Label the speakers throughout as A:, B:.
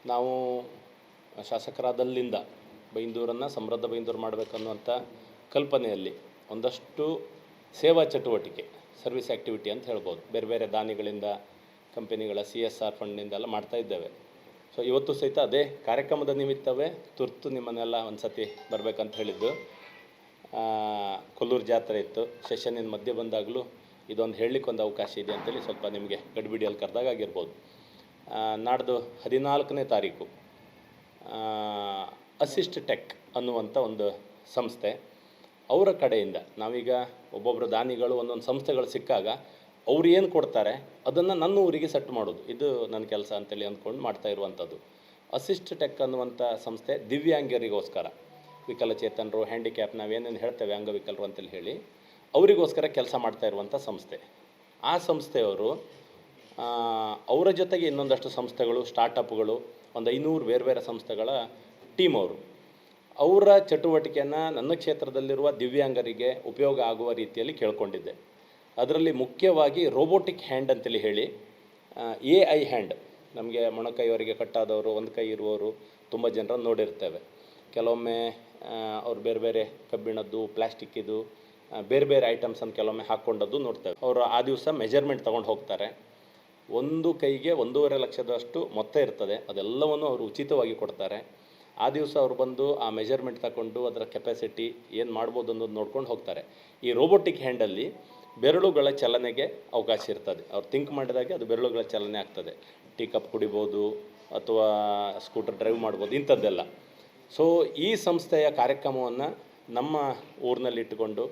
A: ನಾವು ಶಾಸಕರಾದಲ್ಲಿಂದ ಬೈಂದೂರನ್ನು ಸಮೃದ್ಧ ಬೈಂದೂರು ಮಾಡಬೇಕನ್ನುವಂಥ ಕಲ್ಪನೆಯಲ್ಲಿ ಒಂದಷ್ಟು ಸೇವಾ ಚಟುವಟಿಕೆ ಸರ್ವಿಸ್ ಆ್ಯಕ್ಟಿವಿಟಿ ಅಂತ ಹೇಳ್ಬೋದು, ಬೇರೆ ಬೇರೆ ದಾನಿಗಳಿಂದ ಕಂಪನಿಗಳ CSR ಫಂಡ್ನಿಂದ ಎಲ್ಲ ಮಾಡ್ತಾಯಿದ್ದೇವೆ. ಸೊ ಇವತ್ತು ಸಹಿತ ಅದೇ ಕಾರ್ಯಕ್ರಮದ ನಿಮಿತ್ತವೇ ತುರ್ತು ನಿಮ್ಮನ್ನೆಲ್ಲ ಒಂದು ಸತಿ ಬರಬೇಕಂತ ಹೇಳಿದ್ದು. ಕೊಲ್ಲೂರು ಜಾತ್ರೆ ಇತ್ತು, ಸೆಷನ್ನಿನ ಮಧ್ಯೆ ಬಂದಾಗಲೂ ಇದೊಂದು ಹೇಳಲಿಕ್ಕೊಂದು ಅವಕಾಶ ಇದೆ ಅಂತೇಳಿ ಸ್ವಲ್ಪ ನಿಮಗೆ ಗಡಿಬಿಡಿಯಲ್ಲಿ ಕರೆದಾಗ ಆಗಿರ್ಬೋದು. ನಾಡ್ದು 14ನೇ ತಾರೀಕು ಅಸಿಸ್ಟ್ ಟೆಕ್ ಅನ್ನುವಂಥ ಒಂದು ಸಂಸ್ಥೆ, ಅವರ ಕಡೆಯಿಂದ ನಾವೀಗ ಒಬ್ಬೊಬ್ಬರು ದಾನಿಗಳು ಒಂದೊಂದು ಸಂಸ್ಥೆಗಳು ಸಿಕ್ಕಾಗ ಅವ್ರು ಏನು ಕೊಡ್ತಾರೆ ಅದನ್ನು ನನ್ನ ಊರಿಗೆ ಸೆಟ್ ಮಾಡೋದು, ಇದು ನನ್ನ ಕೆಲಸ ಅಂತೇಳಿ ಅಂದ್ಕೊಂಡು ಮಾಡ್ತಾ ಇರುವಂಥದ್ದು. ಅಸಿಸ್ಟ್ ಟೆಕ್ ಅನ್ನುವಂಥ ಸಂಸ್ಥೆ ದಿವ್ಯಾಂಗರಿಗೋಸ್ಕರ, ವಿಕಲಚೇತನರು, ಹ್ಯಾಂಡಿಕ್ಯಾಪ್, ನಾವೇನೇನು ಹೇಳ್ತೇವೆ ಅಂಗವಿಕಲರು ಅಂತೇಳಿ ಹೇಳಿ ಅವರಿಗೋಸ್ಕರ ಕೆಲಸ ಮಾಡ್ತಾ ಇರುವಂಥ ಸಂಸ್ಥೆ. ಆ ಸಂಸ್ಥೆಯವರು ಅವರ ಜೊತೆಗೆ ಇನ್ನೊಂದಷ್ಟು ಸಂಸ್ಥೆಗಳು, ಸ್ಟಾರ್ಟಪ್ಗಳು, ಒಂದು 500 ಬೇರೆ ಬೇರೆ ಸಂಸ್ಥೆಗಳ ಟೀಮ್ ಅವರ ಚಟುವಟಿಕೆಯನ್ನು ನನ್ನ ಕ್ಷೇತ್ರದಲ್ಲಿರುವ ದಿವ್ಯಾಂಗರಿಗೆ ಉಪಯೋಗ ಆಗುವ ರೀತಿಯಲ್ಲಿ ಕೇಳ್ಕೊಂಡಿದ್ದೆ. ಅದರಲ್ಲಿ ಮುಖ್ಯವಾಗಿ ರೋಬೋಟಿಕ್ ಹ್ಯಾಂಡ್ ಅಂತೇಳಿ ಹೇಳಿ, AI ಹ್ಯಾಂಡ್, ನಮಗೆ ಮೊಣಕೈಯವರಿಗೆ ಕಟ್ಟಾದವರು, ಒಂದು ಕೈ ಇರುವವರು ತುಂಬ ಜನರನ್ನು ನೋಡಿರ್ತೇವೆ. ಕೆಲವೊಮ್ಮೆ ಅವ್ರು ಬೇರೆ ಬೇರೆ ಕಬ್ಬಿಣದ್ದು, ಪ್ಲಾಸ್ಟಿಕ್ಕಿದು, ಬೇರೆ ಬೇರೆ ಐಟಮ್ಸನ್ನು ಕೆಲವೊಮ್ಮೆ ಹಾಕ್ಕೊಂಡದ್ದು ನೋಡ್ತೇವೆ. ಅವರು ಆ ದಿವಸ ಮೆಜರ್ಮೆಂಟ್ ತೊಗೊಂಡು ಹೋಗ್ತಾರೆ. ಒಂದು ಕೈಗೆ 1.5 ಲಕ್ಷದಷ್ಟು ಮೊತ್ತ ಇರ್ತದೆ, ಅದೆಲ್ಲವನ್ನು ಅವರು ಉಚಿತವಾಗಿ ಕೊಡ್ತಾರೆ. ಆ ದಿವಸ ಅವರು ಬಂದು ಆ ಮೆಜರ್ಮೆಂಟ್ ತಗೊಂಡು ಅದರ ಕೆಪಾಸಿಟಿ ಏನು ಮಾಡ್ಬೋದು ಅನ್ನೋದು ನೋಡ್ಕೊಂಡು ಹೋಗ್ತಾರೆ. ಈ ರೋಬೋಟಿಕ್ ಹ್ಯಾಂಡಲ್ಲಿ ಬೆರಳುಗಳ ಚಲನೆಗೆ ಅವಕಾಶ ಇರ್ತದೆ. ಅವ್ರು ಥಿಂಕ್ ಮಾಡಿದಾಗೆ ಅದು ಬೆರಳುಗಳ ಚಲನೆ ಆಗ್ತದೆ. ಟೀ ಕಪ್ ಕುಡಿಬೋದು ಅಥವಾ ಸ್ಕೂಟರ್ ಡ್ರೈವ್ ಮಾಡ್ಬೋದು, ಇಂಥದ್ದೆಲ್ಲ. ಸೊ ಈ ಸಂಸ್ಥೆಯ ಕಾರ್ಯಕ್ರಮವನ್ನು ನಮ್ಮ ಊರಿನಲ್ಲಿ ಇಟ್ಟುಕೊಂಡು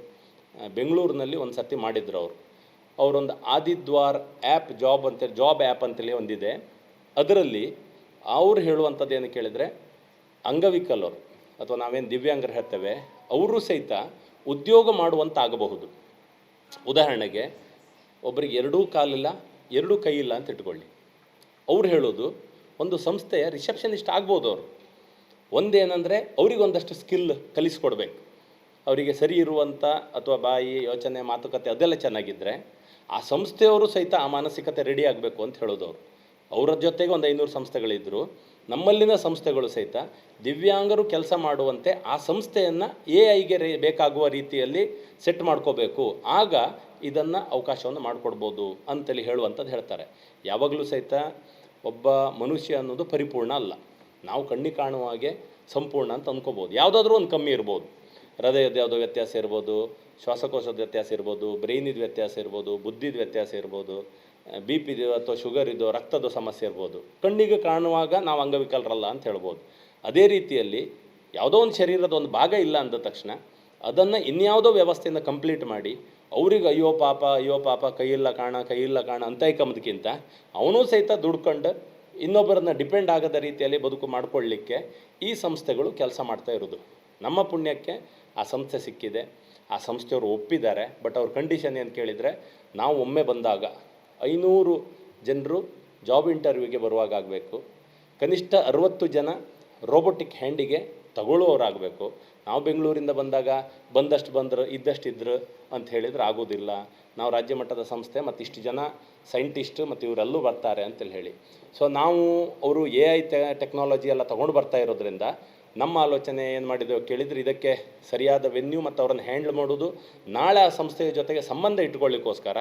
A: ಬೆಂಗಳೂರಿನಲ್ಲಿ ಒಂದು ಸರ್ತಿ ಮಾಡಿದ್ರು. ಅವರೊಂದು ಆದಿದ್ವಾರ್ ಆ್ಯಪ್ ಜಾಬ್ ಆ್ಯಪ್ ಅಂತೇಳಿ ಒಂದಿದೆ. ಅದರಲ್ಲಿ ಅವ್ರು ಹೇಳುವಂಥದ್ದು ಏನು ಕೇಳಿದರೆ, ಅಂಗವಿಕಲರು ಅಥವಾ ನಾವೇನು ದಿವ್ಯಾಂಗರು ಹೇಳ್ತೇವೆ ಅವರು ಸಹಿತ ಉದ್ಯೋಗ ಮಾಡುವಂತ ಆಗಬಹುದು. ಉದಾಹರಣೆಗೆ ಒಬ್ಬರಿಗೆ 2 ಕಾಲಿಲ್ಲ, 2 ಕೈ ಇಲ್ಲ ಅಂತ ಇಟ್ಕೊಳ್ಳಿ. ಅವ್ರು ಹೇಳೋದು ಒಂದು ಸಂಸ್ಥೆಯ ರಿಸೆಪ್ಷನಿಸ್ಟ್ ಆಗ್ಬೋದು. ಅವರು ಒಂದೇನೆಂದರೆ ಅವರಿಗೊಂದಷ್ಟು ಸ್ಕಿಲ್ ಕಲಿಸ್ಕೊಡ್ಬೇಕು. ಅವರಿಗೆ ಸರಿ ಇರುವಂಥ ಅಥವಾ ಬಾಯಿ, ಯೋಚನೆ, ಮಾತುಕತೆ ಅದೆಲ್ಲ ಚೆನ್ನಾಗಿದ್ದರೆ ಆ ಸಂಸ್ಥೆಯವರು ಸಹಿತ ಆ ಮಾನಸಿಕತೆ ರೆಡಿ ಆಗಬೇಕು ಅಂತ ಹೇಳೋದವರು. ಅವರ ಜೊತೆಗೆ ಒಂದು 500 ಸಂಸ್ಥೆಗಳಿದ್ದರು. ನಮ್ಮಲ್ಲಿನ ಸಂಸ್ಥೆಗಳು ಸಹಿತ ದಿವ್ಯಾಂಗರು ಕೆಲಸ ಮಾಡುವಂತೆ ಆ ಸಂಸ್ಥೆಯನ್ನು AIಗೆ ಬೇಕಾಗುವ ರೀತಿಯಲ್ಲಿ ಸೆಟ್ ಮಾಡ್ಕೋಬೇಕು, ಆಗ ಇದನ್ನು ಅವಕಾಶವನ್ನು ಮಾಡಿಕೊಡ್ಬೋದು ಅಂತೇಳಿ ಹೇಳುವಂಥದ್ದು ಹೇಳ್ತಾರೆ. ಯಾವಾಗಲೂ ಸಹಿತ ಒಬ್ಬ ಮನುಷ್ಯ ಅನ್ನೋದು ಪರಿಪೂರ್ಣ ಅಲ್ಲ. ನಾವು ಕಣ್ಣಿಗೆ ಕಾಣುವ ಹಾಗೆ ಸಂಪೂರ್ಣ ಅಂತ ಅಂದ್ಕೋಬೋದು. ಯಾವುದಾದ್ರೂ ಒಂದು ಕಮ್ಮಿ ಇರ್ಬೋದು. ಹೃದಯದ ಯಾವುದೋ ವ್ಯತ್ಯಾಸ ಇರ್ಬೋದು, ಶ್ವಾಸಕೋಶದ ವ್ಯತ್ಯಾಸ ಇರ್ಬೋದು, ಬ್ರೈನಿದ ವ್ಯತ್ಯಾಸ ಇರ್ಬೋದು, ಬುದ್ಧಿದ ವ್ಯತ್ಯಾಸ ಇರ್ಬೋದು, BP ಅಥವಾ ಶುಗರ್ ಇದೋ, ರಕ್ತದ ಸಮಸ್ಯೆ ಇರ್ಬೋದು. ಕಣ್ಣಿಗೆ ಕಾಣುವಾಗ ನಾವು ಅಂಗವಿಕಲರಲ್ಲ ಅಂತ ಹೇಳ್ಬೋದು. ಅದೇ ರೀತಿಯಲ್ಲಿ ಯಾವುದೋ ಒಂದು ಶರೀರದ ಒಂದು ಭಾಗ ಇಲ್ಲ ಅಂದ ತಕ್ಷಣ ಅದನ್ನು ಇನ್ಯಾವುದೋ ವ್ಯವಸ್ಥೆಯಿಂದ ಕಂಪ್ಲೀಟ್ ಮಾಡಿ ಅವ್ರಿಗೆ ಅಯ್ಯೋ ಪಾಪ ಕೈಯಿಲ್ಲ ಕಾಣ ಅಂತ ಕಂಬದಕ್ಕಿಂತ ಅವನೂ ಸಹಿತ ದುಡ್ಕೊಂಡು ಇನ್ನೊಬ್ಬರನ್ನ ಡಿಪೆಂಡ್ ಆಗದ ರೀತಿಯಲ್ಲಿ ಬದುಕು ಮಾಡಿಕೊಳ್ಳಲಿಕ್ಕೆ ಈ ಸಂಸ್ಥೆಗಳು ಕೆಲಸ ಮಾಡ್ತಾ ಇರೋದು. ನಮ್ಮ ಪುಣ್ಯಕ್ಕೆ ಆ ಸಂಸ್ಥೆ ಸಿಕ್ಕಿದೆ, ಆ ಸಂಸ್ಥೆಯವರು ಒಪ್ಪಿದ್ದಾರೆ. ಬಟ್ ಅವ್ರ ಕಂಡೀಷನ್ ಏನು ಕೇಳಿದರೆ, ನಾವು ಒಮ್ಮೆ ಬಂದಾಗ 500 ಜನರು ಜಾಬ್ ಇಂಟರ್ವ್ಯೂಗೆ ಬರುವಾಗ ಆಗಬೇಕು, ಕನಿಷ್ಠ 60 ಜನ ರೋಬೋಟಿಕ್ ಹ್ಯಾಂಡಿಗೆ ತಗೊಳ್ಳೋರಾಗಬೇಕು. ನಾವು ಬೆಂಗಳೂರಿಂದ ಬಂದಾಗ ಬಂದಷ್ಟು ಬಂದರು ಇದ್ದಷ್ಟಿದ್ರು ಅಂತ ಹೇಳಿದರೆ ಆಗೋದಿಲ್ಲ. ನಾವು ರಾಜ್ಯ ಮಟ್ಟದ ಸಂಸ್ಥೆ ಮತ್ತು ಇಷ್ಟು ಜನ ಸೈಂಟಿಸ್ಟು ಮತ್ತು ಇವರೆಲ್ಲೂ ಬರ್ತಾರೆ ಅಂತೇಳಿ ಹೇಳಿ. ಸೊ ನಾವು ಅವರು AI ಟೆಕ್ನಾಲಜಿ ಎಲ್ಲ ತೊಗೊಂಡು ಬರ್ತಾ ಇರೋದ್ರಿಂದ ನಮ್ಮ ಆಲೋಚನೆ ಏನು ಮಾಡಿದೆವು ಕೇಳಿದರೆ, ಇದಕ್ಕೆ ಸರಿಯಾದ ವೆನ್ಯೂ ಮತ್ತು ಅವರನ್ನು ಹ್ಯಾಂಡಲ್ ಮಾಡೋದು, ನಾಳೆ ಆ ಸಂಸ್ಥೆಯ ಜೊತೆಗೆ ಸಂಬಂಧ ಇಟ್ಕೊಳ್ಳಿಕ್ಕೋಸ್ಕರ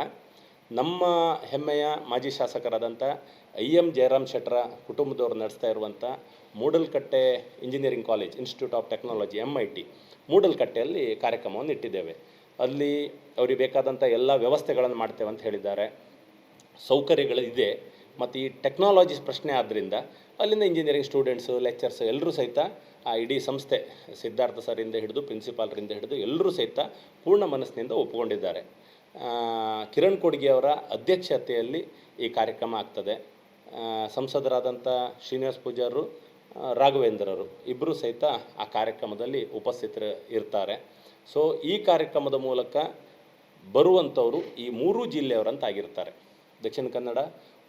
A: ನಮ್ಮ ಹೆಮ್ಮೆಯ ಮಾಜಿ ಶಾಸಕರಾದಂಥ IM ಜಯರಾಮ್ ಶೆಟ್ಟರ ಕುಟುಂಬದವರು ನಡೆಸ್ತಾ ಇರುವಂಥ Moodalkatte engineering college, institute of technology, MIT ಮೂಡಲ್ಕಟ್ಟೆಯಲ್ಲಿ ಕಾರ್ಯಕ್ರಮವನ್ನು ಇಟ್ಟಿದ್ದೇವೆ. ಅಲ್ಲಿ ಅವ್ರಿಗೆ ಬೇಕಾದಂಥ ಎಲ್ಲ ವ್ಯವಸ್ಥೆಗಳನ್ನು ಮಾಡ್ತೇವೆ ಅಂತ ಹೇಳಿದ್ದಾರೆ. ಸೌಕರ್ಯಗಳಿದೆ. ಮತ್ತು ಈ ಟೆಕ್ನಾಲಜಿ ಪ್ರಶ್ನೆ ಆದ್ದರಿಂದ ಅಲ್ಲಿಂದ ಇಂಜಿನಿಯರಿಂಗ್ ಸ್ಟೂಡೆಂಟ್ಸು, ಲೆಕ್ಚರ್ಸು ಎಲ್ಲರೂ ಸಹಿತ ಆ ಇಡೀ ಸಂಸ್ಥೆ, ಸಿದ್ಧಾರ್ಥ ಸರಿಂದ ಹಿಡಿದು ಪ್ರಿನ್ಸಿಪಾಲ್ರಿಂದ ಹಿಡಿದು ಎಲ್ಲರೂ ಸಹಿತ ಪೂರ್ಣ ಮನಸ್ಸಿನಿಂದ ಒಪ್ಪಿಕೊಂಡಿದ್ದಾರೆ. ಕಿರಣ್ ಕೊಡ್ಗೆ ಅವರ ಅಧ್ಯಕ್ಷತೆಯಲ್ಲಿ ಈ ಕಾರ್ಯಕ್ರಮ ಆಗ್ತದೆ. ಸಂಸದರಾದಂಥ ಶ್ರೀನಿವಾಸ್ ಪೂಜಾರರು, ರಾಘವೇಂದ್ರರು ಇಬ್ಬರೂ ಸಹಿತ ಆ ಕಾರ್ಯಕ್ರಮದಲ್ಲಿ ಉಪಸ್ಥಿತರು ಇರ್ತಾರೆ. ಸೊ ಈ ಕಾರ್ಯಕ್ರಮದ ಮೂಲಕ ಬರುವಂಥವರು ಈ 3 ಜಿಲ್ಲೆಯವರಂತ ಆಗಿರ್ತಾರೆ. ದಕ್ಷಿಣ ಕನ್ನಡ,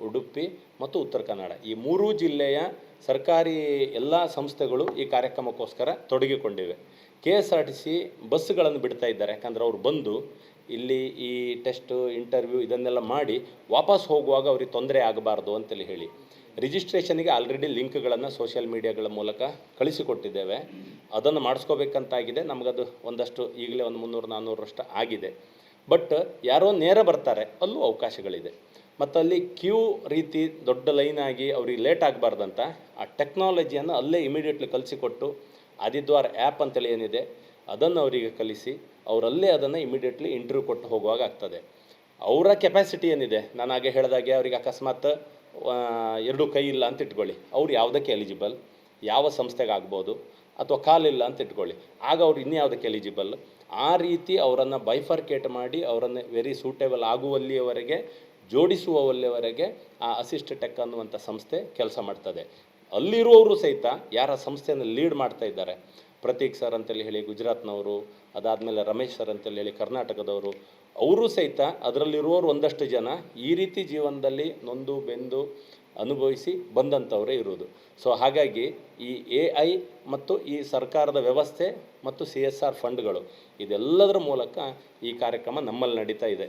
A: ಉಡುಪಿ ಮತ್ತು ಉತ್ತರ ಕನ್ನಡ, ಈ 3 ಜಿಲ್ಲೆಯ ಸರ್ಕಾರಿ ಎಲ್ಲ ಸಂಸ್ಥೆಗಳು ಈ ಕಾರ್ಯಕ್ರಮಕ್ಕೋಸ್ಕರ ತೊಡಗಿಕೊಂಡಿವೆ. KSRTC ಬಸ್ಸುಗಳನ್ನು ಬಿಡ್ತಾ ಇದ್ದಾರೆ. ಯಾಕಂದರೆ ಅವರು ಬಂದು ಇಲ್ಲಿ ಈ ಟೆಸ್ಟು, ಇಂಟರ್ವ್ಯೂ ಇದನ್ನೆಲ್ಲ ಮಾಡಿ ವಾಪಸ್ ಹೋಗುವಾಗ ಅವ್ರಿಗೆ ತೊಂದರೆ ಆಗಬಾರ್ದು ಅಂತೇಳಿ ಹೇಳಿ. ರಿಜಿಸ್ಟ್ರೇಷನ್ಗೆ ಆಲ್ರೆಡಿ ಲಿಂಕ್ಗಳನ್ನು ಸೋಷಿಯಲ್ ಮೀಡಿಯಾಗಳ ಮೂಲಕ ಕಳಿಸಿಕೊಟ್ಟಿದ್ದೇವೆ. ಅದನ್ನು ಮಾಡಿಸ್ಕೋಬೇಕಂತಾಗಿದೆ. ನಮಗದು ಒಂದಷ್ಟು ಈಗಲೇ ಒಂದು 300-400 ಆಗಿದೆ. ಬಟ್ ಯಾರೋ ನೇರ ಬರ್ತಾರೆ, ಅಲ್ಲೂ ಅವಕಾಶಗಳಿದೆ. ಮತ್ತು ಅಲ್ಲಿ ಕ್ಯೂ ರೀತಿ ದೊಡ್ಡ ಲೈನ್ ಆಗಿ ಅವ್ರಿಗೆ ಲೇಟ್ ಆಗಬಾರ್ದಂತ ಆ ಟೆಕ್ನಾಲಜಿಯನ್ನು ಅಲ್ಲೇ ಇಮಿಡಿಯೇಟ್ಲಿ ಕಲಿಸಿಕೊಟ್ಟು ಆದಿದ್ವಾರ ಆ್ಯಪ್ ಅಂತೇಳಿ ಏನಿದೆ ಅದನ್ನು ಅವರಿಗೆ ಕಲಿಸಿ ಅವರಲ್ಲೇ ಅದನ್ನು ಇಮಿಡಿಯೇಟ್ಲಿ ಇಂಟರ್ವ್ಯೂ ಕೊಟ್ಟು ಹೋಗುವಾಗ ಆಗ್ತದೆ. ಅವರ ಕೆಪಾಸಿಟಿ ಏನಿದೆ, ನಾನು ಹಾಗೆ ಹೇಳಿದಾಗೆ ಅವರಿಗೆ ಅಕಸ್ಮಾತ್ 2 ಕೈ ಇಲ್ಲ ಅಂತ ಇಟ್ಕೊಳ್ಳಿ, ಅವ್ರು ಯಾವುದಕ್ಕೆ ಎಲಿಜಿಬಲ್, ಯಾವ ಸಂಸ್ಥೆಗೆ ಆಗ್ಬೋದು, ಅಥವಾ ಕಾಲಿಲ್ಲ ಅಂತ ಇಟ್ಕೊಳ್ಳಿ, ಆಗ ಅವ್ರು ಇನ್ಯಾವುದಕ್ಕೆ ಎಲಿಜಿಬಲ್, ಆ ರೀತಿ ಅವರನ್ನು ಬೈಫರ್ಕೇಟ್ ಮಾಡಿ ಅವರನ್ನು ವೆರಿ ಸೂಟೇಬಲ್ ಆಗುವಲ್ಲಿಯವರೆಗೆ ಜೋಡಿಸುವಲ್ಲಿಯವರೆಗೆ ಆ ಅಸಿಸ್ಟ್ ಟೆಕ್ ಅನ್ನುವಂಥ ಸಂಸ್ಥೆ ಕೆಲಸ ಮಾಡ್ತದೆ. ಅಲ್ಲಿರುವವರು ಸಹಿತ ಯಾರ ಸಂಸ್ಥೆಯನ್ನು ಲೀಡ್ ಮಾಡ್ತಾ ಇದ್ದಾರೆ, ಪ್ರತೀಕ್ ಸರ್ ಅಂತೇಳಿ ಹೇಳಿ ಗುಜರಾತ್ನವರು, ಅದಾದಮೇಲೆ ರಮೇಶ್ ಸರ್ ಅಂತೇಳಿ ಹೇಳಿ ಕರ್ನಾಟಕದವರು, ಅವರು ಸಹಿತ ಅದರಲ್ಲಿರುವವರು ಒಂದಷ್ಟು ಜನ ಈ ರೀತಿ ಜೀವನದಲ್ಲಿ ನೊಂದು ಬೆಂದು ಅನುಭವಿಸಿ ಬಂದಂಥವರೇ ಇರೋದು. ಸೊ ಹಾಗಾಗಿ ಈ AI ಮತ್ತು ಈ ಸರ್ಕಾರದ ವ್ಯವಸ್ಥೆ ಮತ್ತು CSR ಫಂಡ್ಗಳು ಇದೆಲ್ಲದರ ಮೂಲಕ ಈ ಕಾರ್ಯಕ್ರಮ ನಮ್ಮಲ್ಲಿ ನಡೀತಾ ಇದೆ.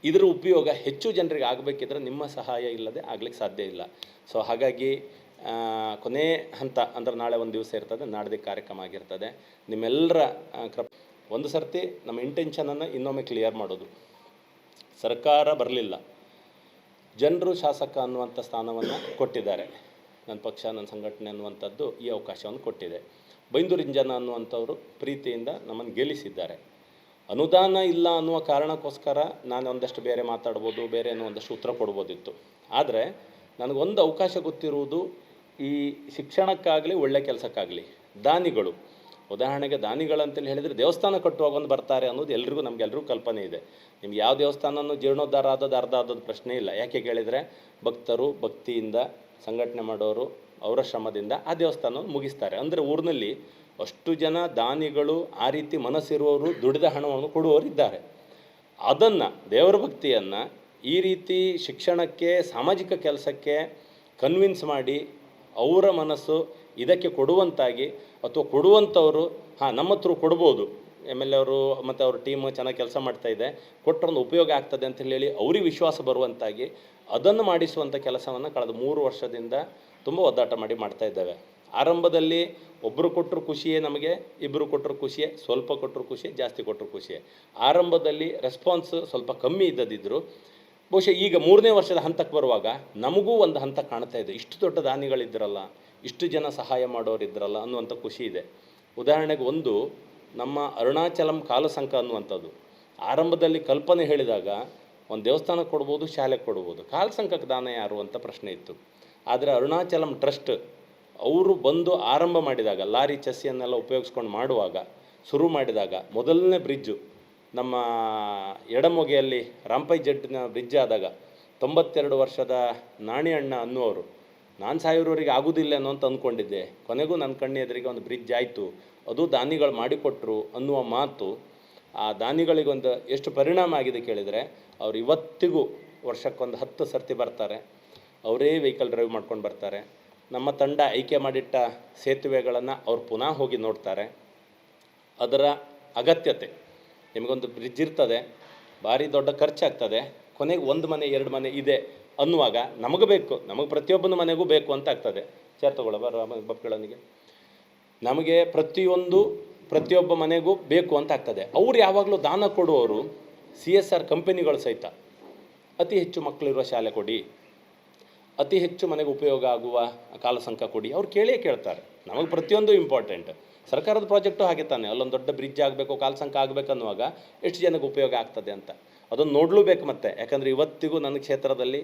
A: ಇದರ ಉಪಯೋಗ ಹೆಚ್ಚು ಜನರಿಗೆ ಆಗಬೇಕಿದ್ರೆ ನಿಮ್ಮ ಸಹಾಯ ಇಲ್ಲದೆ ಆಗಲಿಕ್ಕೆ ಸಾಧ್ಯ ಇಲ್ಲ. ಸೊ ಹಾಗಾಗಿ ಕೊನೆ ಹಂತ ಅಂದರೆ ನಾಳೆ ಒಂದು ದಿವಸ ಇರ್ತದೆ, ನಾಡ್ದು ಕಾರ್ಯಕ್ರಮ ಆಗಿರ್ತದೆ. ನಿಮ್ಮೆಲ್ಲರ ಒಂದು ಸರ್ತಿ ನಮ್ಮ ಇಂಟೆನ್ಷನನ್ನು ಇನ್ನೊಮ್ಮೆ ಕ್ಲಿಯರ್ ಮಾಡೋದು, ಸರ್ಕಾರ ಬರಲಿಲ್ಲ, ಜನರು ಶಾಸಕ ಅನ್ನುವಂಥ ಸ್ಥಾನವನ್ನು ಕೊಟ್ಟಿದ್ದಾರೆ, ನನ್ನ ಪಕ್ಷ ನನ್ನ ಸಂಘಟನೆ ಅನ್ನುವಂಥದ್ದು ಈ ಅವಕಾಶವನ್ನು ಕೊಟ್ಟಿದೆ. ಬೈಂದೂರಿನ ಜನ ಅನ್ನುವಂಥವರು ಪ್ರೀತಿಯಿಂದ ನಮ್ಮನ್ನು ಗೆಲ್ಲಿಸಿದ್ದಾರೆ. ಅನುದಾನ ಇಲ್ಲ ಅನ್ನುವ ಕಾರಣಕ್ಕೋಸ್ಕರ ನಾನು ಒಂದಷ್ಟು ಬೇರೆ ಮಾತಾಡ್ಬೋದು, ಬೇರೆ ಒಂದಷ್ಟು ಉತ್ತರ ಕೊಡ್ಬೋದಿತ್ತು. ಆದರೆ ನನಗೊಂದು ಅವಕಾಶ ಗೊತ್ತಿರುವುದು, ಈ ಶಿಕ್ಷಣಕ್ಕಾಗಲಿ ಒಳ್ಳೆ ಕೆಲಸಕ್ಕಾಗಲಿ ದಾನಿಗಳು, ಉದಾಹರಣೆಗೆ ದಾನಿಗಳಂತೇಳಿ ಹೇಳಿದರೆ ದೇವಸ್ಥಾನ ಕಟ್ಟುವಾಗ ಒಂದು ಬರ್ತಾರೆ ಅನ್ನೋದು ನಮಗೆಲ್ಲರಿಗೂ ಕಲ್ಪನೆ ಇದೆ. ನಿಮ್ಗೆ ಯಾವ ದೇವಸ್ಥಾನನೂ ಜೀರ್ಣೋದ್ಧಾರ ಅರ್ಧ ಆದದ್ದು ಪ್ರಶ್ನೆ ಇಲ್ಲ. ಯಾಕೆ ಕೇಳಿದರೆ ಭಕ್ತರು ಭಕ್ತಿಯಿಂದ ಸಂಘಟನೆ ಮಾಡೋರು ಅವರ ಶ್ರಮದಿಂದ ಆ ದೇವಸ್ಥಾನವನ್ನು ಮುಗಿಸ್ತಾರೆ. ಅಂದರೆ ಊರಿನಲ್ಲಿ ಅಷ್ಟು ಜನ ದಾನಿಗಳು ಆ ರೀತಿ ಮನಸ್ಸಿರುವವರು ದುಡಿದ ಹಣವನ್ನು ಕೊಡುವವರು ಇದ್ದಾರೆ. ಅದನ್ನು ದೇವರ ಭಕ್ತಿಯನ್ನು ಈ ರೀತಿ ಶಿಕ್ಷಣಕ್ಕೆ ಸಾಮಾಜಿಕ ಕೆಲಸಕ್ಕೆ ಕನ್ವಿನ್ಸ್ ಮಾಡಿ ಅವರ ಮನಸ್ಸು ಇದಕ್ಕೆ ಕೊಡುವಂತಾಗಿ, ಅಥವಾ ಕೊಡುವಂಥವರು ನಮ್ಮ ಹತ್ರ ಕೊಡ್ಬೋದು, MLA ಅವರು ಮತ್ತು ಅವ್ರ ಟೀಮ್ ಚೆನ್ನಾಗಿ ಕೆಲಸ ಮಾಡ್ತಾಯಿದೆ, ಕೊಟ್ಟರೊಂದು ಉಪಯೋಗ ಆಗ್ತದೆ ಅಂತ ಹೇಳಿ ಅವ್ರಿಗೆ ವಿಶ್ವಾಸ ಬರುವಂತಾಗಿ ಅದನ್ನು ಮಾಡಿಸುವಂಥ ಕೆಲಸವನ್ನು ಕಳೆದ 3 ವರ್ಷದಿಂದ ತುಂಬ ಒದ್ದಾಟ ಮಾಡಿ ಮಾಡ್ತಾಯಿದ್ದೇವೆ. ಆರಂಭದಲ್ಲಿ ಒಬ್ಬರು ಕೊಟ್ಟರು ಖುಷಿಯೇ, ನಮಗೆ ಇಬ್ಬರು ಕೊಟ್ಟರು ಖುಷಿಯೇ, ಸ್ವಲ್ಪ ಕೊಟ್ಟರು ಖುಷಿ, ಜಾಸ್ತಿ ಕೊಟ್ಟರು ಖುಷಿಯೇ. ಆರಂಭದಲ್ಲಿ ರೆಸ್ಪಾನ್ಸ್ ಸ್ವಲ್ಪ ಕಮ್ಮಿ ಇದ್ದದಿದ್ದರು. ಬಹುಶಃ ಈಗ 3ನೇ ವರ್ಷದ ಹಂತಕ್ಕೆ ಬರುವಾಗ ನಮಗೂ ಒಂದು ಹಂತ ಕಾಣ್ತಾ ಇದೆ, ಇಷ್ಟು ದೊಡ್ಡ ದಾನಿಗಳಿದ್ರಲ್ಲ, ಇಷ್ಟು ಜನ ಸಹಾಯ ಮಾಡೋರಿದ್ರಲ್ಲ ಅನ್ನುವಂಥ ಖುಷಿ ಇದೆ. ಉದಾಹರಣೆಗೆ ಒಂದು ನಮ್ಮ ಅರುಣಾಚಲಂ ಕಾಲಸಂಕ ಅನ್ನುವಂಥದ್ದು ಆರಂಭದಲ್ಲಿ ಕಲ್ಪನೆ ಹೇಳಿದಾಗ ಒಂದು ದೇವಸ್ಥಾನಕ್ಕೆ ಕೊಡ್ಬೋದು, ಶಾಲೆಗೆ ಕೊಡ್ಬೋದು, ಕಾಲಸಂಕಕ್ಕೆ ದಾನ ಯಾರು ಅಂತ ಪ್ರಶ್ನೆ ಇತ್ತು. ಆದರೆ ಅರುಣಾಚಲಂ ಟ್ರಸ್ಟ್ ಅವರು ಬಂದು ಆರಂಭ ಮಾಡಿದಾಗ, ಲಾರಿ ಚಸ್ಸಿಯನ್ನೆಲ್ಲ ಉಪಯೋಗಿಸ್ಕೊಂಡು ಮಾಡುವಾಗ ಶುರು ಮಾಡಿದಾಗ, ಮೊದಲನೇ ಬ್ರಿಡ್ಜು ನಮ್ಮ ಎಡಮೊಗೆಯಲ್ಲಿ ರಾಂಪೈ ಜಡ್ನ ಬ್ರಿಡ್ಜ್ ಆದಾಗ 92 ವರ್ಷದ ನಾಣಿ ಅಣ್ಣ ಅನ್ನುವರು, ನಾನು ಸಾಯೋರಿಗೆ ಆಗೋದಿಲ್ಲ ಅನ್ನೋ ಅಂತ ಅಂದ್ಕೊಂಡಿದ್ದೆ, ಕೊನೆಗೂ ನನ್ನ ಕಣ್ಣು ಎದುರಿಗೆ ಒಂದು ಬ್ರಿಡ್ಜ್ ಆಯಿತು, ಅದು ದಾನಿಗಳು ಮಾಡಿಕೊಟ್ರು ಅನ್ನುವ ಮಾತು ಆ ದಾನಿಗಳಿಗೊಂದು ಎಷ್ಟು ಪರಿಣಾಮ ಆಗಿದೆ ಕೇಳಿದರೆ, ಅವ್ರು ಇವತ್ತಿಗೂ ವರ್ಷಕ್ಕೊಂದು 10 ಸರ್ತಿ ಬರ್ತಾರೆ, ಅವರೇ ವೆಹಿಕಲ್ ಡ್ರೈವ್ ಮಾಡ್ಕೊಂಡು ಬರ್ತಾರೆ. ನಮ್ಮ ತಂಡ ಆಯ್ಕೆ ಮಾಡಿಟ್ಟ ಸೇತುವೆಗಳನ್ನು ಅವ್ರು ಪುನಃ ಹೋಗಿ ನೋಡ್ತಾರೆ. ಅದರ ಅಗತ್ಯತೆ, ನಿಮಗೊಂದು ಬ್ರಿಡ್ಜ್ ಇರ್ತದೆ, ಭಾರಿ ದೊಡ್ಡ ಖರ್ಚಾಗ್ತದೆ, ಕೊನೆಗೆ 1 ಮನೆ 2 ಮನೆ ಇದೆ ಅನ್ನುವಾಗ ನಮಗೆ ಬೇಕು, ನಮಗೆ ಪ್ರತಿಯೊಬ್ಬನ ಮನೆಗೂ ಬೇಕು ಅಂತ ಆಗ್ತದೆ. ಚೇರ್ ತಗೊಳ್ಳ ಬಪ್ಪಗಳನಿಗೆ, ನಮಗೆ ಪ್ರತಿಯೊಬ್ಬ ಮನೆಗೂ ಬೇಕು ಅಂತ ಆಗ್ತದೆ. ಅವ್ರು ಯಾವಾಗಲೂ ದಾನ ಕೊಡುವವರು CSR ಕಂಪನಿಗಳು ಸಹಿತ ಅತಿ ಹೆಚ್ಚು ಮಕ್ಕಳಿರುವ ಶಾಲೆ ಕೊಡಿ, ಅತಿ ಹೆಚ್ಚು ಮನೆಗೆ ಉಪಯೋಗ ಆಗುವ ಕಾಲಸಂಕ ಕೊಡಿ, ಅವ್ರು ಕೇಳ್ತಾರೆ. ನಮಗೆ ಪ್ರತಿಯೊಂದು ಇಂಪಾರ್ಟೆಂಟ್. ಸರ್ಕಾರದ ಪ್ರಾಜೆಕ್ಟು ಹಾಗೆ ತಾನೆ, ಅಲ್ಲೊಂದು ದೊಡ್ಡ ಬ್ರಿಡ್ಜ್ ಆಗಬೇಕು, ಕಾಲಸಂಕ ಆಗಬೇಕು ಅನ್ನುವಾಗ ಎಷ್ಟು ಜನಕ್ಕೆ ಉಪಯೋಗ ಆಗ್ತದೆ ಅಂತ ಅದನ್ನು ನೋಡಲೂಬೇಕು. ಮತ್ತೆ ಯಾಕಂದರೆ ಇವತ್ತಿಗೂ ನನ್ನ ಕ್ಷೇತ್ರದಲ್ಲಿ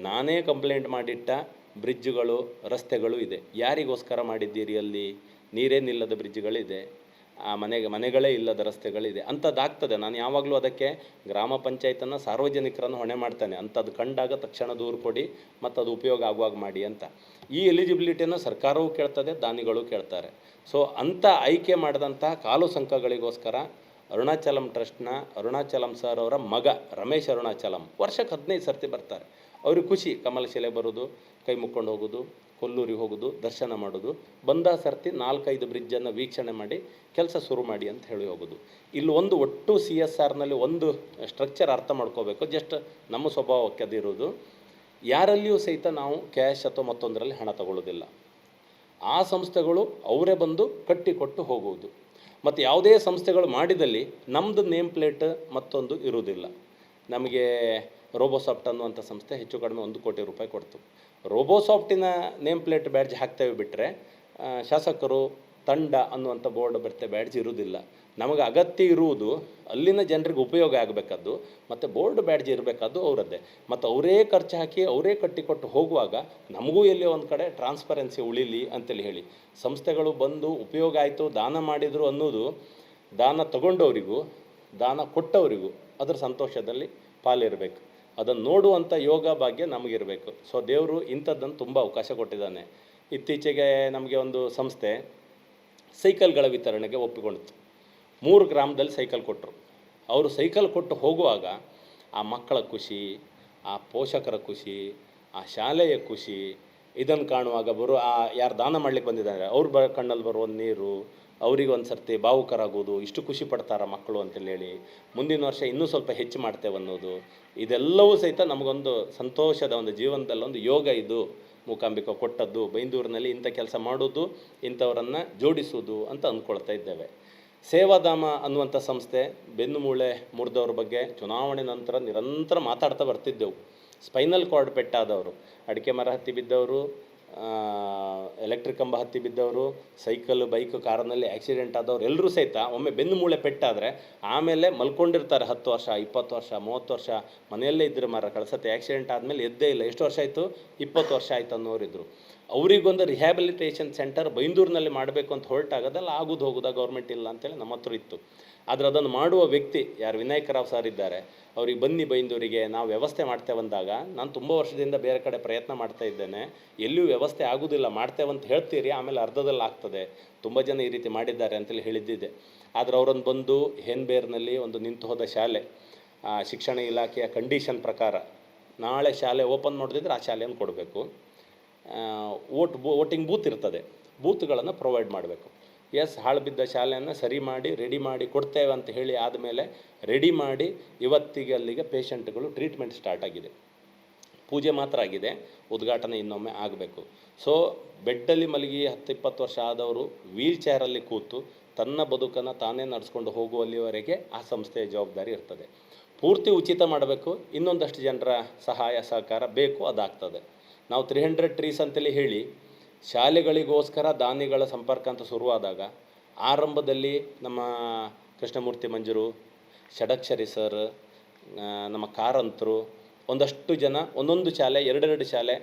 A: ನಾನೇ ಕಂಪ್ಲೇಂಟ್ ಮಾಡಿಟ್ಟ ಬ್ರಿಡ್ಜ್ಗಳು ರಸ್ತೆಗಳು ಇದೆ. ಯಾರಿಗೋಸ್ಕರ ಮಾಡಿದ್ದೀರಿ? ಅಲ್ಲಿ ನೀರೇ ನಿಲ್ಲದ ಬ್ರಿಡ್ಜ್ಗಳಿದೆ, ಆ ಮನೆಗಳೇ ಇಲ್ಲದ ರಸ್ತೆಗಳಿದೆ, ಅಂಥದ್ದಾಗ್ತದೆ. ನಾನು ಯಾವಾಗಲೂ ಅದಕ್ಕೆ ಗ್ರಾಮ ಪಂಚಾಯತನ್ನು ಸಾರ್ವಜನಿಕರನ್ನು ಹೊಣೆ ಮಾಡ್ತಾನೆ, ಅಂಥದ್ದು ಕಂಡಾಗ ತಕ್ಷಣ ದೂರು ಕೊಡಿ ಮತ್ತು ಅದು ಉಪಯೋಗ ಆಗುವಾಗ ಮಾಡಿ ಅಂತ. ಈ ಎಲಿಜಿಬಿಲಿಟಿಯನ್ನು ಸರ್ಕಾರವೂ ಕೇಳ್ತದೆ, ದಾನಿಗಳು ಕೇಳ್ತಾರೆ. ಸೊ ಅಂಥ ಆಯ್ಕೆ ಮಾಡಿದಂಥ ಕಾಲು ಸಂಘಗಳಿಗೋಸ್ಕರ ಅರುಣಾಚಲಂ ಟ್ರಸ್ಟ್ನ ಅರುಣಾಚಲಂ ಸರ್ ಅವರ ಮಗ ರಮೇಶ್ ಅರುಣಾಚಲಂ ವರ್ಷಕ್ಕೆ 15 ಸರ್ತಿ ಬರ್ತಾರೆ. ಅವ್ರಿಗೆ ಖುಷಿ, ಕಮಲಶಿಲೆ ಬರೋದು, ಕೈ ಮುಕ್ಕೊಂಡು ಹೋಗೋದು, ಕೊಲ್ಲೂರಿಗೆ ಹೋಗೋದು, ದರ್ಶನ ಮಾಡೋದು, ಬಂದ ಸರ್ತಿ 4-5 ಬ್ರಿಡ್ಜನ್ನು ವೀಕ್ಷಣೆ ಮಾಡಿ ಕೆಲಸ ಶುರು ಮಾಡಿ ಅಂತ ಹೇಳಿ ಹೋಗೋದು. ಇಲ್ಲಿ ಒಂದು ಒಟ್ಟು CSRನಲ್ಲಿ ಒಂದು ಸ್ಟ್ರಕ್ಚರ್ ಅರ್ಥ ಮಾಡ್ಕೋಬೇಕು. ಜಸ್ಟ್ ನಮ್ಮ ಸ್ವಭಾವಕ್ಕೆ ಅದಿರೋದು, ಯಾರಲ್ಲಿಯೂ ಸಹಿತ ನಾವು ಕ್ಯಾಶ್ ಅಥವಾ ಮತ್ತೊಂದರಲ್ಲಿ ಹಣ ತಗೊಳ್ಳೋದಿಲ್ಲ. ಆ ಸಂಸ್ಥೆಗಳು ಅವರೇ ಬಂದು ಕಟ್ಟಿಕೊಟ್ಟು ಹೋಗುವುದು. ಮತ್ತು ಯಾವುದೇ ಸಂಸ್ಥೆಗಳು ಮಾಡಿದಲ್ಲಿ ನಮ್ಮದು ನೇಮ್ ಪ್ಲೇಟ್ ಮತ್ತೊಂದು ಇರುವುದಿಲ್ಲ. ನಮಗೆ ರೋಬೋಸಾಫ್ಟ್ ಅನ್ನುವಂಥ ಸಂಸ್ಥೆ ಹೆಚ್ಚು ಕಡಿಮೆ 1 ಕೋಟಿ ರೂಪಾಯಿ ಕೊಡ್ತು. ರೋಬೋಸಾಫ್ಟಿನ ನೇಮ್ ಪ್ಲೇಟ್ ಬ್ಯಾಡ್ಜ್ ಹಾಕ್ತೇವೆ ಬಿಟ್ಟರೆ ಶಾಸಕರು ತಂಡ ಅನ್ನುವಂಥ ಬೋರ್ಡ್ ಬರುತ್ತೆ ಬ್ಯಾಡ್ಜ್ ಇರುವುದಿಲ್ಲ. ನಮಗೆ ಅಗತ್ಯ ಇರುವುದು ಅಲ್ಲಿನ ಜನರಿಗೆ ಉಪಯೋಗ ಆಗಬೇಕಾದ್ದು ಮತ್ತು ಬೋರ್ಡ್ ಬ್ಯಾಡ್ಜ್ ಇರಬೇಕಾದ್ದು ಅವರದ್ದೇ. ಮತ್ತು ಅವರೇ ಖರ್ಚು ಹಾಕಿ ಅವರೇ ಕಟ್ಟಿಕೊಟ್ಟು ಹೋಗುವಾಗ ನಮಗೂ ಎಲ್ಲಿ ಒಂದು ಕಡೆ ಟ್ರಾನ್ಸ್ಪರೆನ್ಸಿ ಉಳಿಲಿ ಅಂತೇಳಿ ಹೇಳಿ ಸಂಸ್ಥೆಗಳು ಬಂದು ಉಪಯೋಗ ಆಯಿತು, ದಾನ ಮಾಡಿದರು ಅನ್ನೋದು ದಾನ ತಗೊಂಡವರಿಗೂ ದಾನ ಕೊಟ್ಟವರಿಗೂ ಅದರ ಸಂತೋಷದಲ್ಲಿ ಪಾಲಿರಬೇಕು. ಅದನ್ನು ನೋಡುವಂಥ ಯೋಗ ಭಾಗ್ಯ ನಮಗಿರಬೇಕು. ಸೊ ದೇವರು ಇಂಥದ್ದನ್ನು ತುಂಬ ಅವಕಾಶ ಕೊಟ್ಟಿದ್ದಾನೆ. ಇತ್ತೀಚೆಗೆ ನಮಗೆ ಒಂದು ಸಂಸ್ಥೆ ಸೈಕಲ್ಗಳ ವಿತರಣೆಗೆ ಒಪ್ಪಿಕೊಂಡಿತು. 3 ಗ್ರಾಮದಲ್ಲಿ ಸೈಕಲ್ ಕೊಟ್ಟರು. ಅವರು ಸೈಕಲ್ ಕೊಟ್ಟು ಹೋಗುವಾಗ ಆ ಮಕ್ಕಳ ಖುಷಿ, ಆ ಪೋಷಕರ ಖುಷಿ, ಆ ಶಾಲೆಯ ಖುಷಿ, ಇದನ್ನು ಕಾಣುವಾಗ ಯಾರು ದಾನ ಮಾಡಲಿಕ್ಕೆ ಬಂದಿದ್ದಾರೆ ಅವ್ರ ಕಣ್ಣಲ್ಲಿ ಬರುವ ನೀರು, ಅವರಿಗೆ ಒಂದು ಸರ್ತಿ ಭಾವುಕರಾಗೋದು, ಇಷ್ಟು ಖುಷಿ ಪಡ್ತಾರ ಮಕ್ಕಳು ಅಂತೇಳಿ ಮುಂದಿನ ವರ್ಷ ಇನ್ನೂ ಸ್ವಲ್ಪ ಹೆಚ್ಚು ಮಾಡ್ತೇವೆ ಅನ್ನೋದು, ಇದೆಲ್ಲವೂ ಸಹಿತ ನಮಗೊಂದು ಸಂತೋಷದ ಒಂದು ಜೀವನದಲ್ಲಿ ಒಂದು ಯೋಗ. ಇದು ಮೂಕಾಂಬಿಕಾ ಕೊಟ್ಟದ್ದು. ಬೈಂದೂರಿನಲ್ಲಿ ಇಂಥ ಕೆಲಸ ಮಾಡೋದು, ಇಂಥವರನ್ನು ಜೋಡಿಸೋದು ಅಂತ ಅಂದ್ಕೊಳ್ತಾ ಇದ್ದೇವೆ. ಸೇವಾಧಾಮ ಅನ್ನುವಂಥ ಸಂಸ್ಥೆ ಬೆನ್ನುಮೂಳೆ ಮುರಿದವ್ರ ಬಗ್ಗೆ ಚುನಾವಣೆ ನಂತರ ನಿರಂತರ ಮಾತಾಡ್ತಾ ಬರ್ತಿದ್ದೆವು. ಸ್ಪೈನಲ್ ಕಾರ್ಡ್ ಪೆಟ್ಟಾದವರು, ಅಡಿಕೆ ಮರ ಹತ್ತಿ ಬಿದ್ದವರು, ಎಲೆಕ್ಟ್ರಿಕ್ ಕಂಬ ಹತ್ತಿ ಬಿದ್ದವರು, ಸೈಕಲ್ ಬೈಕ್ ಕಾರಿನಲ್ಲಿ ಆಕ್ಸಿಡೆಂಟ್ ಆದವ್ರು ಎಲ್ಲರೂ ಸಹಿತ ಒಮ್ಮೆ ಬೆನ್ನುಮೂಳೆ ಪೆಟ್ಟಾದರೆ ಆಮೇಲೆ ಮಲ್ಕೊಂಡಿರ್ತಾರೆ 10 ವರ್ಷ 20 ವರ್ಷ 30 ವರ್ಷ ಮನೆಯಲ್ಲೇ ಇದ್ದರು. ಮರ ಕಳ್ಸತ್ತೆ ಆಕ್ಸಿಡೆಂಟ್ ಆದಮೇಲೆ ಎದ್ದೇ ಇಲ್ಲ. ಎಷ್ಟು ವರ್ಷ ಆಯಿತು? 20 ವರ್ಷ ಆಯಿತು ಅನ್ನೋರಿದ್ದರು. ಅವರಿಗೊಂದು ರಿಹ್ಯಾಬಿಲಿಟೇಷನ್ ಸೆಂಟರ್ ಬೈಂದೂರಿನಲ್ಲಿ ಮಾಡಬೇಕು ಅಂತ ಹೊರಟಾಗದಲ್ಲ ಆಗೋದು ಹೋಗೋದಾ ಗೌರ್ಮೆಂಟ್ ಇಲ್ಲ ಅಂತೇಳಿ ನಮ್ಮ ಹತ್ರ ಇತ್ತು. ಆದರೆ ಅದನ್ನು ಮಾಡುವ ವ್ಯಕ್ತಿ ಯಾರು ವಿನಾಯಕರಾವ್ ಸರ್ ಇದ್ದಾರೆ, ಅವ್ರಿಗೆ ಬನ್ನಿ ಬೈಂದೂರಿಗೆ ನಾವು ವ್ಯವಸ್ಥೆ ಮಾಡ್ತೇವೆ ಅಂದಾಗ ನಾನು ತುಂಬ ವರ್ಷದಿಂದ ಬೇರೆ ಕಡೆ ಪ್ರಯತ್ನ ಮಾಡ್ತಾ ಇದ್ದೇನೆ, ಎಲ್ಲಿಯೂ ವ್ಯವಸ್ಥೆ ಆಗೋದಿಲ್ಲ, ಮಾಡ್ತೇವಂತ ಹೇಳ್ತೀರಿ ಆಮೇಲೆ ಅರ್ಧದಲ್ಲಿ ಆಗ್ತದೆ, ತುಂಬ ಜನ ಈ ರೀತಿ ಮಾಡಿದ್ದಾರೆ ಅಂತೇಳಿ ಹೇಳಿದ್ದಿದೆ. ಆದರೆ ಅವರೊಂದು ಬಂದು ಹೇನ್ಬೇರ್ನಲ್ಲಿ ಒಂದು ನಿಂತು ಹೋದ ಶಾಲೆ, ಶಿಕ್ಷಣ ಇಲಾಖೆಯ ಕಂಡೀಷನ್ ಪ್ರಕಾರ ನಾಳೆ ಶಾಲೆ ಓಪನ್ ಮಾಡಿದ್ರೆ ಆ ಶಾಲೆಯನ್ನು ಕೊಡಬೇಕು. ವೋಟಿಂಗ್ ಬೂತ್ ಇರ್ತದೆ, ಬೂತ್ಗಳನ್ನು ಪ್ರೊವೈಡ್ ಮಾಡಬೇಕು. ಹಾಳು ಬಿದ್ದ ಶಾಲೆಯನ್ನು ಸರಿ ಮಾಡಿ ರೆಡಿ ಮಾಡಿ ಕೊಡ್ತೇವೆ ಅಂತ ಹೇಳಿ ಆದಮೇಲೆ ರೆಡಿ ಮಾಡಿ ಇವತ್ತಿಗೆ ಅಲ್ಲಿಗೆ ಪೇಷಂಟ್ಗಳು ಟ್ರೀಟ್ಮೆಂಟ್ ಸ್ಟಾರ್ಟ್ ಆಗಿದೆ. ಪೂಜೆ ಮಾತ್ರ ಆಗಿದೆ, ಉದ್ಘಾಟನೆ ಇನ್ನೊಮ್ಮೆ ಆಗಬೇಕು. ಸೊ ಬೆಡ್ಡಲ್ಲಿ ಮಲಗಿ 10-20 ವರ್ಷ ಆದವರು ವೀಲ್ ಚೇರಲ್ಲಿ ಕೂತು ತನ್ನ ಬದುಕನ್ನು ತಾನೇ ನಡೆಸ್ಕೊಂಡು ಹೋಗುವಲ್ಲಿವರೆಗೆ ಆ ಸಂಸ್ಥೆಯ ಜವಾಬ್ದಾರಿ ಇರ್ತದೆ. ಪೂರ್ತಿ ಉಚಿತ ಮಾಡಬೇಕು, ಇನ್ನೊಂದಷ್ಟು ಜನರ ಸಹಾಯ ಸಹಕಾರ ಬೇಕು, ಅದಾಗ್ತದೆ. ನಾವು 300 ಟ್ರೀಸ್ ಅಂತೇಳಿ ಹೇಳಿ ಶಾಲೆಗಳಿಗೋಸ್ಕರ ದಾನಿಗಳ ಸಂಪರ್ಕ ಅಂತ ಶುರುವಾದಾಗ ಆರಂಭದಲ್ಲಿ ನಮ್ಮ ಕೃಷ್ಣಮೂರ್ತಿ ಮಂಜರು, ಷಡಕ್ಷರಿ ಸರ್, ನಮ್ಮ ಕಾರಂತರು, ಒಂದಷ್ಟು ಜನ ಒಂದೊಂದು ಶಾಲೆ 2 ಶಾಲೆ,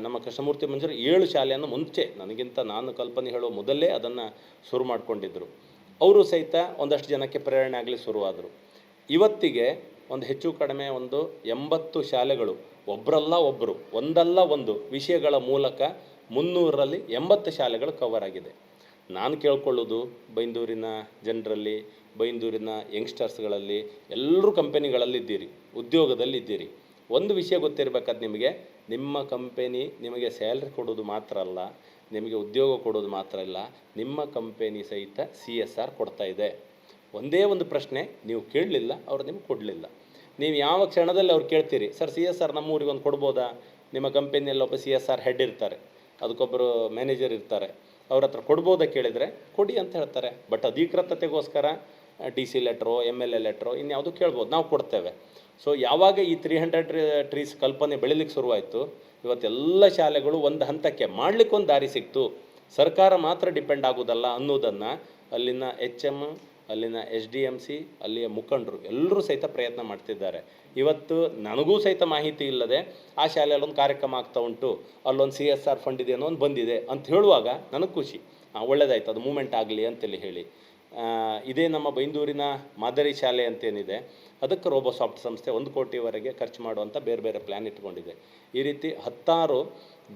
A: ನಮ್ಮ ಕೃಷ್ಣಮೂರ್ತಿ ಮಂಜರು 7 ಶಾಲೆಯನ್ನು ಮುಂಚೆ ನನಗಿಂತ ನಾನು ಕಲ್ಪನೆ ಹೇಳೋ ಮೊದಲೇ ಅದನ್ನು ಶುರು ಮಾಡಿಕೊಂಡಿದ್ದರು. ಅವರು ಸಹಿತ ಒಂದಷ್ಟು ಜನಕ್ಕೆ ಪ್ರೇರಣೆ ಆಗಲಿ ಶುರುವಾದರು. ಇವತ್ತಿಗೆ ಒಂದು ಹೆಚ್ಚು ಕಡಿಮೆ ಒಂದು 80 ಶಾಲೆಗಳು ಒಬ್ಬರಲ್ಲ ಒಬ್ಬರು ಒಂದಲ್ಲ ಒಂದು ವಿಷಯಗಳ ಮೂಲಕ 300ರಲ್ಲಿ 80 ಶಾಲೆಗಳು ಕವರ್ ಆಗಿದೆ. ನಾನು ಕೇಳ್ಕೊಳ್ಳೋದು ಬೈಂದೂರಿನ ಜನರಲ್ಲಿ, ಬೈಂದೂರಿನ ಯಂಗ್ಸ್ಟರ್ಸ್ಗಳಲ್ಲಿ, ಎಲ್ಲರೂ ಕಂಪೆನಿಗಳಲ್ಲಿದ್ದೀರಿ, ಉದ್ಯೋಗದಲ್ಲಿದ್ದೀರಿ. ಒಂದು ವಿಷಯ ಗೊತ್ತಿರಬೇಕಾದ ನಿಮಗೆ, ನಿಮ್ಮ ಕಂಪೆನಿ ನಿಮಗೆ ಸ್ಯಾಲ್ರಿ ಕೊಡೋದು ಮಾತ್ರ ಅಲ್ಲ, ನಿಮಗೆ ಉದ್ಯೋಗ ಕೊಡೋದು ಮಾತ್ರ ಇಲ್ಲ, ನಿಮ್ಮ ಕಂಪೆನಿ ಸಹಿತ CSR ಕೊಡ್ತಾ ಇದೆ. ಒಂದೇ ಒಂದು ಪ್ರಶ್ನೆ ನೀವು ಕೇಳಲಿಲ್ಲ, ಅವ್ರು ನಿಮ್ಗೆ ಕೊಡಲಿಲ್ಲ. ನೀವು ಯಾವ ಕ್ಷಣದಲ್ಲಿ ಅವ್ರು ಕೇಳ್ತೀರಿ, ಸರ್ CSR ನಮ್ಮೂರಿಗೆ ಒಂದು ಕೊಡ್ಬೋದಾ? ನಿಮ್ಮ ಕಂಪೆನಿಯಲ್ಲಿ ಒಬ್ಬ CSR ಹೆಡ್ ಇರ್ತಾರೆ, ಅದಕ್ಕೊಬ್ಬರು ಮ್ಯಾನೇಜರ್ ಇರ್ತಾರೆ, ಅವ್ರ ಹತ್ರ ಕೊಡ್ಬೋದಾ ಕೇಳಿದರೆ ಕೊಡಿ ಅಂತ ಹೇಳ್ತಾರೆ. ಬಟ್ ಅಧಿಕೃತತೆಗೋಸ್ಕರ DC ಲೆಟ್ರೋ MLA ಲೆಟ್ರೋ ಇನ್ಯಾವುದು ಕೇಳ್ಬೋದು, ನಾವು ಕೊಡ್ತೇವೆ. ಸೊ ಯಾವಾಗ ಈ 300 ಟ್ರೀಸ್ ಕಲ್ಪನೆ ಬೆಳಿಲಿಕ್ಕೆ ಶುರುವಾಯಿತು, ಇವತ್ತೆಲ್ಲ ಶಾಲೆಗಳು ಒಂದು ಹಂತಕ್ಕೆ ಮಾಡಲಿಕ್ಕೊಂದು ದಾರಿ ಸಿಕ್ತು. ಸರ್ಕಾರ ಮಾತ್ರ ಡಿಪೆಂಡ್ ಆಗೋದಲ್ಲ ಅನ್ನೋದನ್ನು ಅಲ್ಲಿನ HM, ಅಲ್ಲಿನ SDMC, ಅಲ್ಲಿಯ ಮುಖಂಡರು ಎಲ್ಲರೂ ಸಹಿತ ಪ್ರಯತ್ನ ಮಾಡ್ತಿದ್ದಾರೆ. ಇವತ್ತು ನನಗೂ ಸಹಿತ ಮಾಹಿತಿ ಇಲ್ಲದೆ ಆ ಶಾಲೆಯಲ್ಲಿ ಒಂದು ಕಾರ್ಯಕ್ರಮ ಆಗ್ತಾ ಉಂಟು, ಅಲ್ಲೊಂದು CSR ಫಂಡ್ ಇದೆ ಅನ್ನೋ ಒಂದು ಬಂದಿದೆ ಅಂತ ಹೇಳುವಾಗ ನನಗೆ ಖುಷಿ, ಒಳ್ಳೆಯದಾಯ್ತು, ಅದು ಮೂಮೆಂಟ್ ಆಗಲಿ ಅಂತೇಳಿ ಹೇಳಿ. ಇದೇ ನಮ್ಮ ಬೈಂದೂರಿನ ಮಾದರಿ ಶಾಲೆ ಅಂತೇನಿದೆ, ಅದಕ್ಕೆ ರೋಬೋಸಾಫ್ಟ್ ಸಂಸ್ಥೆ 1 ಕೋಟಿವರೆಗೆ ಖರ್ಚು ಮಾಡುವಂಥ ಬೇರೆ ಬೇರೆ ಪ್ಲ್ಯಾನ್ ಇಟ್ಕೊಂಡಿದೆ. ಈ ರೀತಿ 10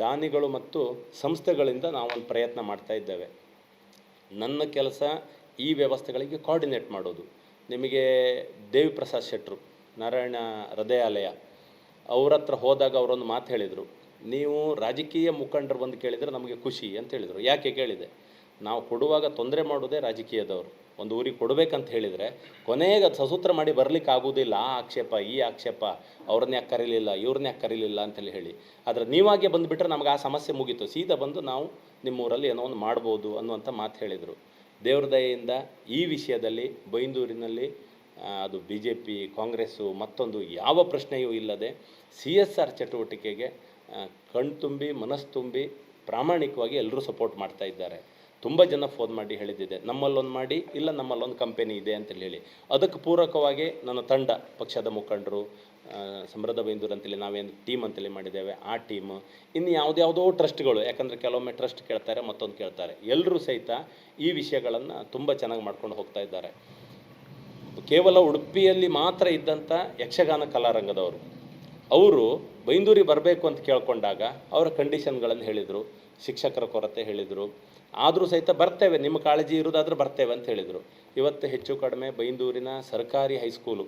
A: ದಾನಿಗಳು ಮತ್ತು ಸಂಸ್ಥೆಗಳಿಂದ ನಾವೊಂದು ಪ್ರಯತ್ನ ಮಾಡ್ತಾ ಇದ್ದೇವೆ. ನನ್ನ ಕೆಲಸ ಈ ವ್ಯವಸ್ಥೆಗಳಿಗೆ ಕೋಆರ್ಡಿನೇಟ್ ಮಾಡೋದು. ನಿಮಗೆ ದೇವಿ ಪ್ರಸಾದ್ ಶೆಟ್ಟರು, ನಾರಾಯಣ ಹೃದಯಾಲಯ, ಅವ್ರ ಹತ್ರ ಹೋದಾಗ ಅವರೊಂದು ಮಾತು ಹೇಳಿದರು, ನೀವು ರಾಜಕೀಯ ಮುಖಂಡರು ಬಂದು ಕೇಳಿದರೆ ನಮಗೆ ಖುಷಿ ಅಂತ ಹೇಳಿದರು. ಯಾಕೆ ಕೇಳಿದೆ, ನಾವು ಕೊಡುವಾಗ ತೊಂದರೆ ಮಾಡೋದೇ ರಾಜಕೀಯದವರು. ಒಂದು ಊರಿಗೆ ಕೊಡಬೇಕಂತ ಹೇಳಿದರೆ ಕೊನೆಗೆ ಅದು ಸಸೂತ್ರ ಮಾಡಿ ಬರಲಿಕ್ಕೆ ಆಗೋದಿಲ್ಲ. ಆ ಆಕ್ಷೇಪ ಈ ಆಕ್ಷೇಪ, ಅವ್ರನ್ನ ಯಾಕೆ ಕರೀಲಿಲ್ಲ, ಇವ್ರನ್ನ ಯಾಕೆ ಕರೀಲಿಲ್ಲ ಅಂತೇಳಿ ಹೇಳಿ. ಆದರೆ ನೀವಾಗೆ ಬಂದುಬಿಟ್ರೆ ನಮಗೆ ಆ ಸಮಸ್ಯೆ ಮುಗೀತು, ಸೀದಾ ಬಂದು ನಾವು ನಿಮ್ಮೂರಲ್ಲಿ ಏನೋ ಒಂದು ಮಾಡ್ಬೋದು ಅನ್ನುವಂಥ ಮಾತು ಹೇಳಿದರು. ದೇವ್ರ ದಯೆಯಿಂದ ಈ ವಿಷಯದಲ್ಲಿ ಬೈಂದೂರಿನಲ್ಲಿ ಅದು BJP, ಕಾಂಗ್ರೆಸ್ಸು ಮತ್ತೊಂದು ಯಾವ ಪ್ರಶ್ನೆಯೂ ಇಲ್ಲದೆ CSR ಚಟುವಟಿಕೆಗೆ ಕಣ್ತುಂಬಿ ಮನಸ್ಸು ಪ್ರಾಮಾಣಿಕವಾಗಿ ಎಲ್ಲರೂ ಸಪೋರ್ಟ್ ಮಾಡ್ತಾ ಇದ್ದಾರೆ. ತುಂಬ ಜನ ಫೋನ್ ಮಾಡಿ ಹೇಳಿದ್ದಿದೆ, ನಮ್ಮಲ್ಲೊಂದು ಮಾಡಿ, ಇಲ್ಲ ನಮ್ಮಲ್ಲೊಂದು ಕಂಪೆನಿ ಇದೆ ಅಂತೇಳಿ ಹೇಳಿ. ಅದಕ್ಕೆ ಪೂರಕವಾಗಿ ನನ್ನ ತಂಡ, ಪಕ್ಷದ ಮುಖಂಡರು, ಸಮೃದ್ಧ ಬೈಂದೂರು ಅಂತೇಳಿ ನಾವೇನು ಟೀಮ್ ಅಂತೇಳಿ ಮಾಡಿದ್ದೇವೆ, ಆ ಟೀಮು, ಇನ್ನು ಯಾವುದ್ಯಾವುದೋ ಟ್ರಸ್ಟ್ಗಳು, ಯಾಕಂದರೆ ಕೆಲವೊಮ್ಮೆ ಟ್ರಸ್ಟ್ ಕೇಳ್ತಾರೆ, ಮತ್ತೊಂದು ಕೇಳ್ತಾರೆ, ಎಲ್ಲರೂ ಸಹಿತ ಈ ವಿಷಯಗಳನ್ನು ತುಂಬ ಚೆನ್ನಾಗಿ ಮಾಡ್ಕೊಂಡು ಹೋಗ್ತಾ ಇದ್ದಾರೆ. ಕೇವಲ ಉಡುಪಿಯಲ್ಲಿ ಮಾತ್ರ ಇದ್ದಂಥ ಯಕ್ಷಗಾನ ಕಲಾರಂಗದವರು, ಅವರು ಬೈಂದೂರಿಗೆ ಬರಬೇಕು ಅಂತ ಕೇಳ್ಕೊಂಡಾಗ ಅವರ ಕಂಡೀಷನ್ಗಳನ್ನು ಹೇಳಿದರು, ಶಿಕ್ಷಕರ ಕೊರತೆ ಹೇಳಿದರು. ಆದರೂ ಸಹಿತ ಬರ್ತೇವೆ, ನಿಮ್ಮ ಕಾಳಜಿ ಇರೋದಾದ್ರೆ ಬರ್ತೇವೆ ಅಂತ ಹೇಳಿದರು. ಇವತ್ತು ಹೆಚ್ಚು ಕಡಿಮೆ ಬೈಂದೂರಿನ ಸರ್ಕಾರಿ ಹೈಸ್ಕೂಲು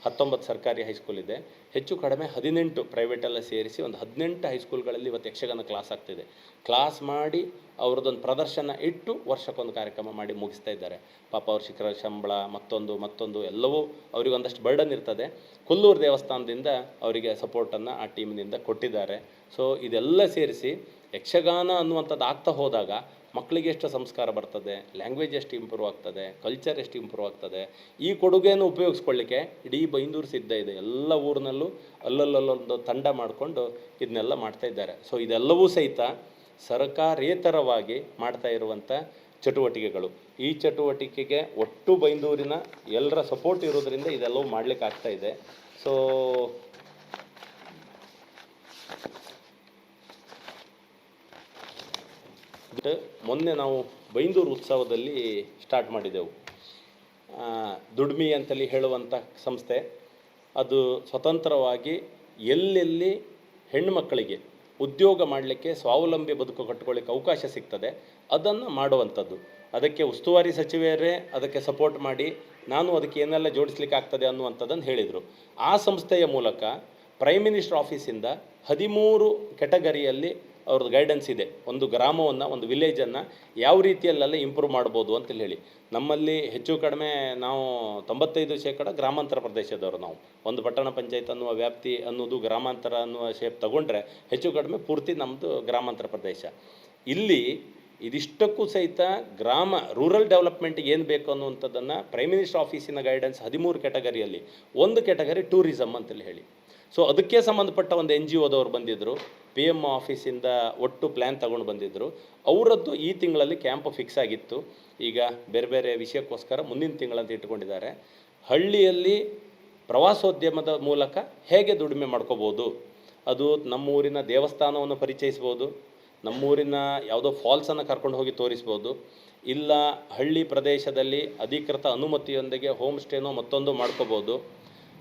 A: 19 ಸರ್ಕಾರಿ ಹೈಸ್ಕೂಲ್ ಇದೆ, ಹೆಚ್ಚು ಕಡಿಮೆ 18 ಪ್ರೈವೇಟೆಲ್ಲ ಸೇರಿಸಿ ಒಂದು 18 ಹೈಸ್ಕೂಲ್ಗಳಲ್ಲಿ ಇವತ್ತು ಯಕ್ಷಗಾನ ಕ್ಲಾಸ್ ಆಗ್ತಿದೆ. ಕ್ಲಾಸ್ ಮಾಡಿ ಅವ್ರದ್ದೊಂದು ಪ್ರದರ್ಶನ ಇಟ್ಟು ವರ್ಷಕ್ಕೊಂದು ಕಾರ್ಯಕ್ರಮ ಮಾಡಿ ಮುಗಿಸ್ತಾ ಇದ್ದಾರೆ. ಪಾಪ ಅವ್ರ ಶಿಖರ ಸಂಬಳ ಮತ್ತೊಂದು ಎಲ್ಲವೂ ಅವರಿಗೆ ಒಂದಷ್ಟು ಬರ್ಡನ್ ಇರ್ತದೆ. ಕೊಲ್ಲೂರು ದೇವಸ್ಥಾನದಿಂದ ಅವರಿಗೆ ಸಪೋರ್ಟನ್ನು ಆ ಟೀಮಿನಿಂದ ಕೊಟ್ಟಿದ್ದಾರೆ. ಸೊ ಇದೆಲ್ಲ ಸೇರಿಸಿ ಯಕ್ಷಗಾನ ಅನ್ನುವಂಥದ್ದು ಆಗ್ತಾ ಹೋದಾಗ ಮಕ್ಕಳಿಗೆ ಎಷ್ಟು ಸಂಸ್ಕಾರ ಬರ್ತದೆ, ಲ್ಯಾಂಗ್ವೇಜ್ ಎಷ್ಟು ಇಂಪ್ರೂವ್ ಆಗ್ತದೆ, ಕಲ್ಚರ್ ಎಷ್ಟು ಇಂಪ್ರೂವ್ ಆಗ್ತದೆ. ಈ ಕೊಡುಗೆಯನ್ನು ಉಪಯೋಗಿಸ್ಕೊಳ್ಳಿಕ್ಕೆ ಇಡೀ ಬೈಂದೂರು ಸಿದ್ಧ ಇದೆ. ಎಲ್ಲ ಊರಿನಲ್ಲೂ ಅಲ್ಲಲ್ಲೊಂದು ತಂಡ ಮಾಡಿಕೊಂಡು ಇದನ್ನೆಲ್ಲ ಮಾಡ್ತಾ ಇದ್ದಾರೆ. ಸೊ ಇದೆಲ್ಲವೂ ಸಹಿತ ಸರ್ಕಾರೇತರವಾಗಿ ಮಾಡ್ತಾ ಇರುವಂಥ ಚಟುವಟಿಕೆಗಳು. ಈ ಚಟುವಟಿಕೆಗೆ ಒಟ್ಟು ಬೈಂದೂರಿನ ಎಲ್ಲರ ಸಪೋರ್ಟ್ ಇರೋದ್ರಿಂದ ಇದೆಲ್ಲವೂ ಮಾಡಲಿಕ್ಕೆ ಆಗ್ತಾ ಇದೆ. ಸೊ ಮೊನ್ನೆ ನಾವು ಬೈಂದೂರು ಉತ್ಸವದಲ್ಲಿ ಸ್ಟಾರ್ಟ್ ಮಾಡಿದೆವು. ದುಡ್ಮಿ ಅಂತೇಳಿ ಹೇಳುವಂಥ ಸಂಸ್ಥೆ, ಅದು ಸ್ವತಂತ್ರವಾಗಿ ಎಲ್ಲೆಲ್ಲಿ ಹೆಣ್ಣುಮಕ್ಕಳಿಗೆ ಉದ್ಯೋಗ ಮಾಡಲಿಕ್ಕೆ, ಸ್ವಾವಲಂಬಿ ಬದುಕು ಕಟ್ಟಿಕೊಳ್ಳಿಕ್ಕೆ ಅವಕಾಶ ಸಿಗ್ತದೆ ಅದನ್ನು ಮಾಡುವಂಥದ್ದು. ಅದಕ್ಕೆ ಉಸ್ತುವಾರಿ ಸಚಿವರೇ ಅದಕ್ಕೆ ಸಪೋರ್ಟ್ ಮಾಡಿ ನಾನು ಅದಕ್ಕೆ ಏನೆಲ್ಲ ಜೋಡಿಸ್ಲಿಕ್ಕೆ ಆಗ್ತದೆ ಅನ್ನುವಂಥದ್ದನ್ನು ಹೇಳಿದರು. ಆ ಸಂಸ್ಥೆಯ ಮೂಲಕ ಪ್ರೈಮ್ ಮಿನಿಸ್ಟರ್ ಆಫೀಸಿಂದ 13 ಕೆಟಗರಿಯಲ್ಲಿ ಅವ್ರದ್ದು ಗೈಡೆನ್ಸ್ ಇದೆ. ಒಂದು ಗ್ರಾಮವನ್ನು, ಒಂದು ವಿಲೇಜನ್ನು ಯಾವ ರೀತಿಯಲ್ಲೆಲ್ಲ ಇಂಪ್ರೂವ್ ಮಾಡ್ಬೋದು ಅಂತೇಳಿ ಹೇಳಿ. ನಮ್ಮಲ್ಲಿ ಹೆಚ್ಚು ಕಡಿಮೆ ನಾವು 95% ಗ್ರಾಮಾಂತರ ಪ್ರದೇಶದವರು. ನಾವು ಒಂದು ಪಟ್ಟಣ ಪಂಚಾಯತ್ ಅನ್ನುವ ವ್ಯಾಪ್ತಿ ಅನ್ನೋದು ಗ್ರಾಮಾಂತರ ಅನ್ನುವ ಶೇಪ್ ತಗೊಂಡ್ರೆ ಹೆಚ್ಚು ಕಡಿಮೆ ಪೂರ್ತಿ ನಮ್ಮದು ಗ್ರಾಮಾಂತರ ಪ್ರದೇಶ. ಇಲ್ಲಿ ಇದಿಷ್ಟಕ್ಕೂ ಸಹಿತ ರೂರಲ್ ಡೆವಲಪ್ಮೆಂಟಿಗೆ ಏನು ಬೇಕು ಅನ್ನುವಂಥದ್ದನ್ನು ಪ್ರೈಮ್ ಮಿನಿಸ್ಟರ್ ಆಫೀಸಿನ ಗೈಡೆನ್ಸ್ 13 ಕೆಟಗರಿಯಲ್ಲಿ ಒಂದು ಕೆಟಗರಿ ಟೂರಿಸಮ್ ಅಂತೇಳಿ ಹೇಳಿ. ಸೊ ಅದಕ್ಕೆ ಸಂಬಂಧಪಟ್ಟ ಒಂದು NGOದವ್ರು ಬಂದಿದ್ದರು, PM ಆಫೀಸಿಂದ ಒಟ್ಟು ಪ್ಲ್ಯಾನ್ ತಗೊಂಡು ಬಂದಿದ್ದರು. ಅವರದ್ದು ಈ ತಿಂಗಳಲ್ಲಿ ಕ್ಯಾಂಪ್ ಫಿಕ್ಸ್ ಆಗಿತ್ತು. ಈಗ ಬೇರೆ ಬೇರೆ ವಿಷಯಕ್ಕೋಸ್ಕರ ಮುಂದಿನ ತಿಂಗಳಂತ ಇಟ್ಕೊಂಡಿದ್ದಾರೆ. ಹಳ್ಳಿಯಲ್ಲಿ ಪ್ರವಾಸೋದ್ಯಮದ ಮೂಲಕ ಹೇಗೆ ದುಡಿಮೆ ಮಾಡ್ಕೋಬೋದು, ಅದು ನಮ್ಮೂರಿನ ದೇವಸ್ಥಾನವನ್ನು ಪರಿಚಯಿಸ್ಬೋದು, ನಮ್ಮೂರಿನ ಯಾವುದೋ ಫಾಲ್ಸನ್ನು ಕರ್ಕೊಂಡು ಹೋಗಿ ತೋರಿಸ್ಬೋದು, ಇಲ್ಲ ಹಳ್ಳಿ ಪ್ರದೇಶದಲ್ಲಿ ಅಧಿಕೃತ ಅನುಮತಿಯೊಂದಿಗೆ ಹೋಮ್ ಸ್ಟೇನೋ ಮತ್ತೊಂದು ಮಾಡ್ಕೋಬೋದು.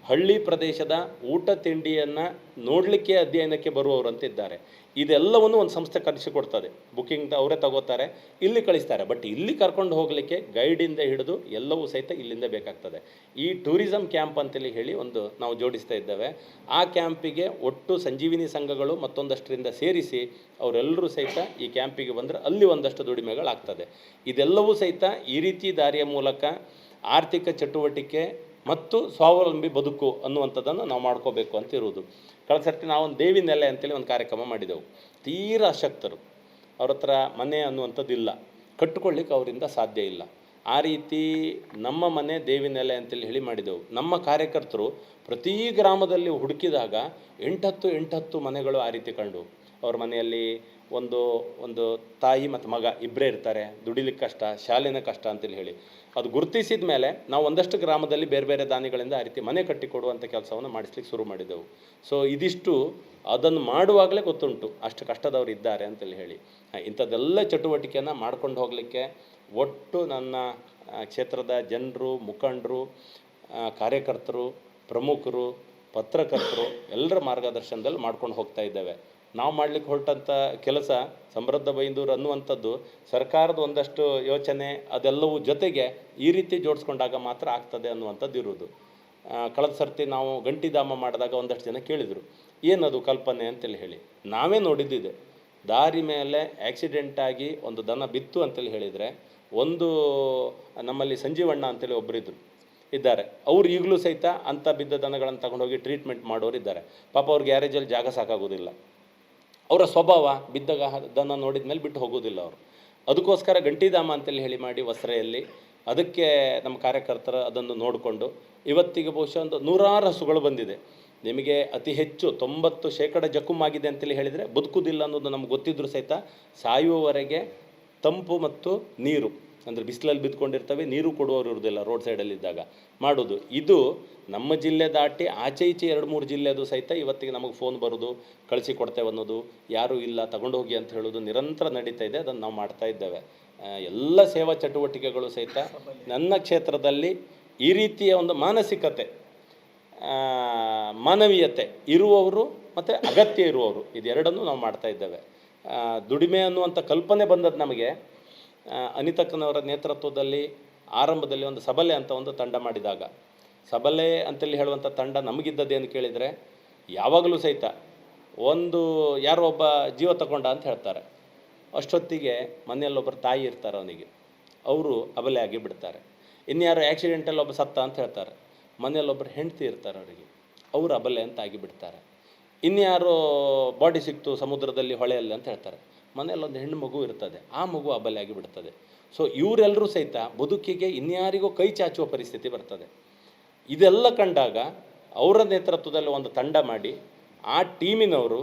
A: ಹಳ್ಳಿ ಪ್ರದೇಶದ ಊಟ ತಿಂಡಿಯನ್ನು ನೋಡಲಿಕ್ಕೆ ಅಧ್ಯಯನಕ್ಕೆ ಬರುವವರು ಅಂತಿದ್ದಾರೆ. ಇದೆಲ್ಲವನ್ನು ಒಂದು ಸಂಸ್ಥೆ ಕಲಿಸಿಕೊಡ್ತದೆ. ಬುಕ್ಕಿಂಗ್ ಅವರೇ ತಗೋತಾರೆ, ಇಲ್ಲಿ ಕಳಿಸ್ತಾರೆ. ಬಟ್ ಇಲ್ಲಿ ಕರ್ಕೊಂಡು ಹೋಗಲಿಕ್ಕೆ ಗೈಡಿಂದ ಹಿಡಿದು ಎಲ್ಲವೂ ಸಹಿತ ಇಲ್ಲಿಂದ ಬೇಕಾಗ್ತದೆ. ಈ ಟೂರಿಸಮ್ ಕ್ಯಾಂಪ್ ಅಂತೇಳಿ ಹೇಳಿ ಒಂದು ನಾವು ಜೋಡಿಸ್ತಾ ಇದ್ದೇವೆ. ಆ ಕ್ಯಾಂಪಿಗೆ ಒಟ್ಟು ಸಂಜೀವಿನಿ ಸಂಘಗಳು ಮತ್ತೊಂದಷ್ಟರಿಂದ ಸೇರಿಸಿ ಅವರೆಲ್ಲರೂ ಸಹಿತ ಈ ಕ್ಯಾಂಪಿಗೆ ಬಂದರೆ ಅಲ್ಲಿ ಒಂದಷ್ಟು ದುಡಿಮೆಗಳಾಗ್ತದೆ. ಇದೆಲ್ಲವೂ ಸಹಿತ ಈ ರೀತಿ ದಾರಿಯ ಮೂಲಕ ಆರ್ಥಿಕ ಚಟುವಟಿಕೆ ಮತ್ತು ಸ್ವಾವಲಂಬಿ ಬದುಕು ಅನ್ನುವಂಥದ್ದನ್ನು ನಾವು ಮಾಡ್ಕೋಬೇಕು ಅಂತ ಇರುವುದು. ಕಳೆದ ಸರ್ತಿ ನಾವೊಂದು ದೇವಿ ನೆಲೆ ಅಂತೇಳಿ ಒಂದು ಕಾರ್ಯಕ್ರಮ ಮಾಡಿದೆವು. ತೀರಾ ಅಶಕ್ತರು, ಅವ್ರ ಹತ್ರ ಮನೆ ಅನ್ನುವಂಥದ್ದು ಇಲ್ಲ, ಕಟ್ಟಿಕೊಳ್ಳಿಕ್ಕೆ ಅವರಿಂದ ಸಾಧ್ಯ ಇಲ್ಲ. ಆ ರೀತಿ ನಮ್ಮ ಮನೆ ದೇವಿ ನೆಲೆ ಅಂತೇಳಿ ಹೇಳಿ ಮಾಡಿದೆವು. ನಮ್ಮ ಕಾರ್ಯಕರ್ತರು ಪ್ರತಿ ಗ್ರಾಮದಲ್ಲಿ ಹುಡುಕಿದಾಗ 8-10 ಮನೆಗಳು ಆ ರೀತಿ ಕಂಡು. ಅವ್ರ ಮನೆಯಲ್ಲಿ ಒಂದು ತಾಯಿ ಮತ್ತು ಮಗ ಇಬ್ಬರೇ ಇರ್ತಾರೆ, ದುಡಿಲಿಕ್ಕೆ ಕಷ್ಟ, ಶಾಲೆನ ಕಷ್ಟ ಅಂತೇಳಿ ಹೇಳಿ ಅದು ಗುರುತಿಸಿದ ಮೇಲೆ ನಾವು ಒಂದಷ್ಟು ಗ್ರಾಮದಲ್ಲಿ ಬೇರೆ ಬೇರೆ ದಾನಿಗಳಿಂದ ಆ ರೀತಿ ಮನೆ ಕಟ್ಟಿಕೊಡುವಂಥ ಕೆಲಸವನ್ನು ಮಾಡಿಸ್ಲಿಕ್ಕೆ ಶುರು ಮಾಡಿದೆವು. ಸೊ ಇದಿಷ್ಟು ಅದನ್ನು ಮಾಡುವಾಗಲೇ ಗೊತ್ತುಂಟು ಅಷ್ಟು ಕಷ್ಟದವರು ಇದ್ದಾರೆ ಅಂತೇಳಿ ಹೇಳಿ. ಇಂಥದ್ದೆಲ್ಲ ಚಟುವಟಿಕೆಯನ್ನು ಮಾಡ್ಕೊಂಡು ಹೋಗಲಿಕ್ಕೆ ಒಟ್ಟು ನನ್ನ ಕ್ಷೇತ್ರದ ಜನರು, ಮುಖಂಡರು, ಕಾರ್ಯಕರ್ತರು, ಪ್ರಮುಖರು, ಪತ್ರಕರ್ತರು ಎಲ್ಲರ ಮಾರ್ಗದರ್ಶನದಲ್ಲಿ ಮಾಡ್ಕೊಂಡು ಹೋಗ್ತಾ ಇದ್ದೇವೆ. ನಾವು ಮಾಡಲಿಕ್ಕೆ ಹೊರಟಂಥ ಕೆಲಸ ಸಮೃದ್ಧ ಬೈಂದೂರು ಅನ್ನುವಂಥದ್ದು ಸರ್ಕಾರದ ಒಂದಷ್ಟು ಯೋಚನೆ ಅದೆಲ್ಲವೂ ಜೊತೆಗೆ ಈ ರೀತಿ ಜೋಡಿಸ್ಕೊಂಡಾಗ ಮಾತ್ರ ಆಗ್ತದೆ ಅನ್ನುವಂಥದ್ದು ಇರುವುದು. ಕಳೆದ ಸರ್ತಿ ನಾವು ಗಂಟಿಧಾಮ ಮಾಡಿದಾಗ ಒಂದಷ್ಟು ಜನ ಕೇಳಿದರು, ಏನದು ಕಲ್ಪನೆ ಅಂತೇಳಿ ಹೇಳಿ. ನಾವೇ ನೋಡಿದ್ದಿದೆ, ದಾರಿ ಮೇಲೆ ಆಕ್ಸಿಡೆಂಟಾಗಿ ಒಂದು ದನ ಬಿತ್ತು ಅಂತೇಳಿ ಹೇಳಿದರೆ ಒಂದು ನಮ್ಮಲ್ಲಿ ಸಂಜೀವಣ್ಣ ಅಂತೇಳಿ ಒಬ್ಬರಿದ್ದರು ಇದ್ದಾರೆ, ಅವ್ರು ಈಗಲೂ ಸಹಿತ ಅಂಥ ಬಿದ್ದ ದನಗಳನ್ನು ತಗೊಂಡೋಗಿ ಟ್ರೀಟ್ಮೆಂಟ್ ಮಾಡೋರು ಇದ್ದಾರೆ. ಪಾಪ ಅವ್ರ ಗ್ಯಾರೇಜಲ್ಲಿ ಜಾಗ ಸಾಕಾಗೋದಿಲ್ಲ. ಅವರ ಸ್ವಭಾವ ಬಿದ್ದಾಗ ದನ ನೋಡಿದ ಮೇಲೆ ಬಿಟ್ಟು ಹೋಗೋದಿಲ್ಲ ಅವರು. ಅದಕ್ಕೋಸ್ಕರ ಗಂಟಿಧಾಮ ಅಂತೇಳಿ ಹೇಳಿ ಮಾಡಿ ವಸ್ರೆಯಲ್ಲಿ ಅದಕ್ಕೆ ನಮ್ಮ ಕಾರ್ಯಕರ್ತರು ಅದನ್ನು ನೋಡಿಕೊಂಡು ಇವತ್ತಿಗೆ ಬಹುಶಃ ಒಂದು 100 ಹಸುಗಳು ಬಂದಿದೆ. ನಿಮಗೆ ಅತಿ ಹೆಚ್ಚು 90% ಜಖಮಾಗಿದೆ ಅಂತೇಳಿ ಹೇಳಿದರೆ ಬದುಕುವುದಿಲ್ಲ ಅನ್ನೋದು ನಮ್ಗೆ ಗೊತ್ತಿದ್ರೂ ಸಹಿತ ಸಾಯುವವರೆಗೆ ತಂಪು ಮತ್ತು ನೀರು ಅಂದರೆ ಬಿಸಿಲಲ್ಲಿ ಬಿದ್ದುಕೊಂಡಿರ್ತವೆ, ನೀರು ಕೊಡುವವರು ಇರೋದಿಲ್ಲ ರೋಡ್ ಸೈಡಲ್ಲಿದ್ದಾಗ ಮಾಡೋದು. ಇದು ನಮ್ಮ ಜಿಲ್ಲೆ ದಾಟಿ ಆಚೆ ಈಚೆ 2-3 ಜಿಲ್ಲೆದು ಸಹಿತ ಇವತ್ತಿಗೆ ನಮಗೆ ಫೋನ್ ಬರೋದು, ಕಳಿಸಿ ಕೊಡ್ತೇವೆ ಅನ್ನೋದು, ಯಾರೂ ಇಲ್ಲ ತಗೊಂಡೋಗಿ ಅಂತ ಹೇಳೋದು ನಿರಂತರ ನಡೀತಾ ಇದೆ. ಅದನ್ನು ನಾವು ಮಾಡ್ತಾ ಇದ್ದೇವೆ. ಎಲ್ಲ ಸೇವಾ ಚಟುವಟಿಕೆಗಳು ಸಹಿತ ನನ್ನ ಕ್ಷೇತ್ರದಲ್ಲಿ ಈ ರೀತಿಯ ಒಂದು ಮಾನಸಿಕತೆ, ಮಾನವೀಯತೆ ಇರುವವರು ಮತ್ತು ಅಗತ್ಯ ಇರುವವರು ಇದೆರಡನ್ನೂ ನಾವು ಮಾಡ್ತಾ ಇದ್ದೇವೆ. ದುಡಿಮೆ ಅನ್ನುವಂಥ ಕಲ್ಪನೆ ಬಂದದ್ದು ನಮಗೆ ಅನಿತಕ್ಕನವರ ನೇತೃತ್ವದಲ್ಲಿ ಆರಂಭದಲ್ಲಿ ಒಂದು ಸಬಲೆ ಅಂತ ಒಂದು ತಂಡ ಮಾಡಿದಾಗ, ಸಬಲೆ ಅಂತೇಳಿ ಹೇಳುವಂಥ ತಂಡ ನಮಗಿದ್ದದ್ದೇನು ಕೇಳಿದರೆ, ಯಾವಾಗಲೂ ಸಹಿತ ಒಂದು ಯಾರೋ ಒಬ್ಬ ಜೀವ ತಗೊಂಡ ಅಂತ ಹೇಳ್ತಾರೆ, ಅಷ್ಟೊತ್ತಿಗೆ ಮನೆಯಲ್ಲೊಬ್ಬರು ತಾಯಿ ಇರ್ತಾರೆ ಅವನಿಗೆ, ಅವರು ಅಬಲೆ ಆಗಿ ಬಿಡ್ತಾರೆ. ಇನ್ಯಾರೋ ಆ್ಯಕ್ಸಿಡೆಂಟಲ್ಲಿ ಒಬ್ಬ ಸತ್ತ ಅಂತ ಹೇಳ್ತಾರೆ, ಮನೆಯಲ್ಲೊಬ್ಬರು ಹೆಂಡತಿ ಇರ್ತಾರೆ ಅವರಿಗೆ, ಅವರು ಅಬಲೆ ಅಂತ ಆಗಿಬಿಡ್ತಾರೆ. ಇನ್ಯಾರೋ ಬಾಡಿ ಸಿಕ್ತು ಸಮುದ್ರದಲ್ಲಿ ಹೊಳೆಯಲ್ಲಿ ಅಂತ ಹೇಳ್ತಾರೆ, ಮನೆಯಲ್ಲೊಂದು ಹೆಣ್ಣು ಮಗು ಇರ್ತದೆ, ಆ ಮಗು ಅಬಲೆ ಆಗಿಬಿಡ್ತದೆ. ಸೊ ಇವರೆಲ್ಲರೂ ಸಹಿತ ಬದುಕಿಗೆ ಇನ್ಯಾರಿಗೂ ಕೈ ಚಾಚುವ ಪರಿಸ್ಥಿತಿ ಬರ್ತದೆ. ಇದೆಲ್ಲ ಕಂಡಾಗ ಅವರ ನೇತೃತ್ವದಲ್ಲಿ ಒಂದು ತಂಡ ಮಾಡಿ ಆ ಟೀಮಿನವರು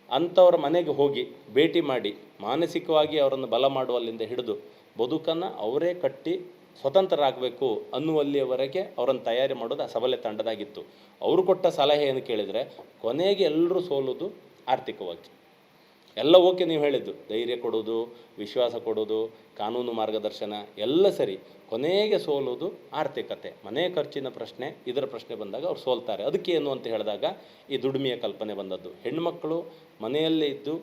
A: ಅಂಥವ್ರ ಮನೆಗೆ ಹೋಗಿ ಭೇಟಿ ಮಾಡಿ ಮಾನಸಿಕವಾಗಿ ಅವರನ್ನು ಬಲ ಮಾಡುವಲ್ಲಿಂದ ಹಿಡಿದು ಬದುಕನ್ನು ಅವರೇ ಕಟ್ಟಿ ಸ್ವತಂತ್ರರಾಗಬೇಕು ಅನ್ನುವಲ್ಲಿಯವರೆಗೆ ಅವರನ್ನು ತಯಾರಿ ಮಾಡೋದು ಆ ಸಬಲೆ ತಂಡದಾಗಿತ್ತು. ಅವರು ಕೊಟ್ಟ ಸಲಹೆ ಏನು ಕೇಳಿದರೆ, ಕೊನೆಗೆ ಎಲ್ಲರೂ ಸೋಲೋದು ಆರ್ಥಿಕವಾಗಿ. ಎಲ್ಲ ಓಕೆ, ನೀವು ಹೇಳಿದ್ದು ಧೈರ್ಯ ಕೊಡೋದು, ವಿಶ್ವಾಸ ಕೊಡೋದು, ಕಾನೂನು ಮಾರ್ಗದರ್ಶನ ಎಲ್ಲ ಸರಿ, ಕೊನೆಗೆ ಸೋಲೋದು ಆರ್ಥಿಕತೆ, ಮನೆ ಖರ್ಚಿನ ಪ್ರಶ್ನೆ, ಇದರ ಪ್ರಶ್ನೆ ಬಂದಾಗ ಅವ್ರು ಸೋಲ್ತಾರೆ. ಅದಕ್ಕೆ ಏನು ಅಂತ ಹೇಳಿದಾಗ ಈ ದುಡಿಮೆಯ ಕಲ್ಪನೆ ಬಂದದ್ದು. ಹೆಣ್ಣುಮಕ್ಕಳು ಮನೆಯಲ್ಲೇ ಇದ್ದು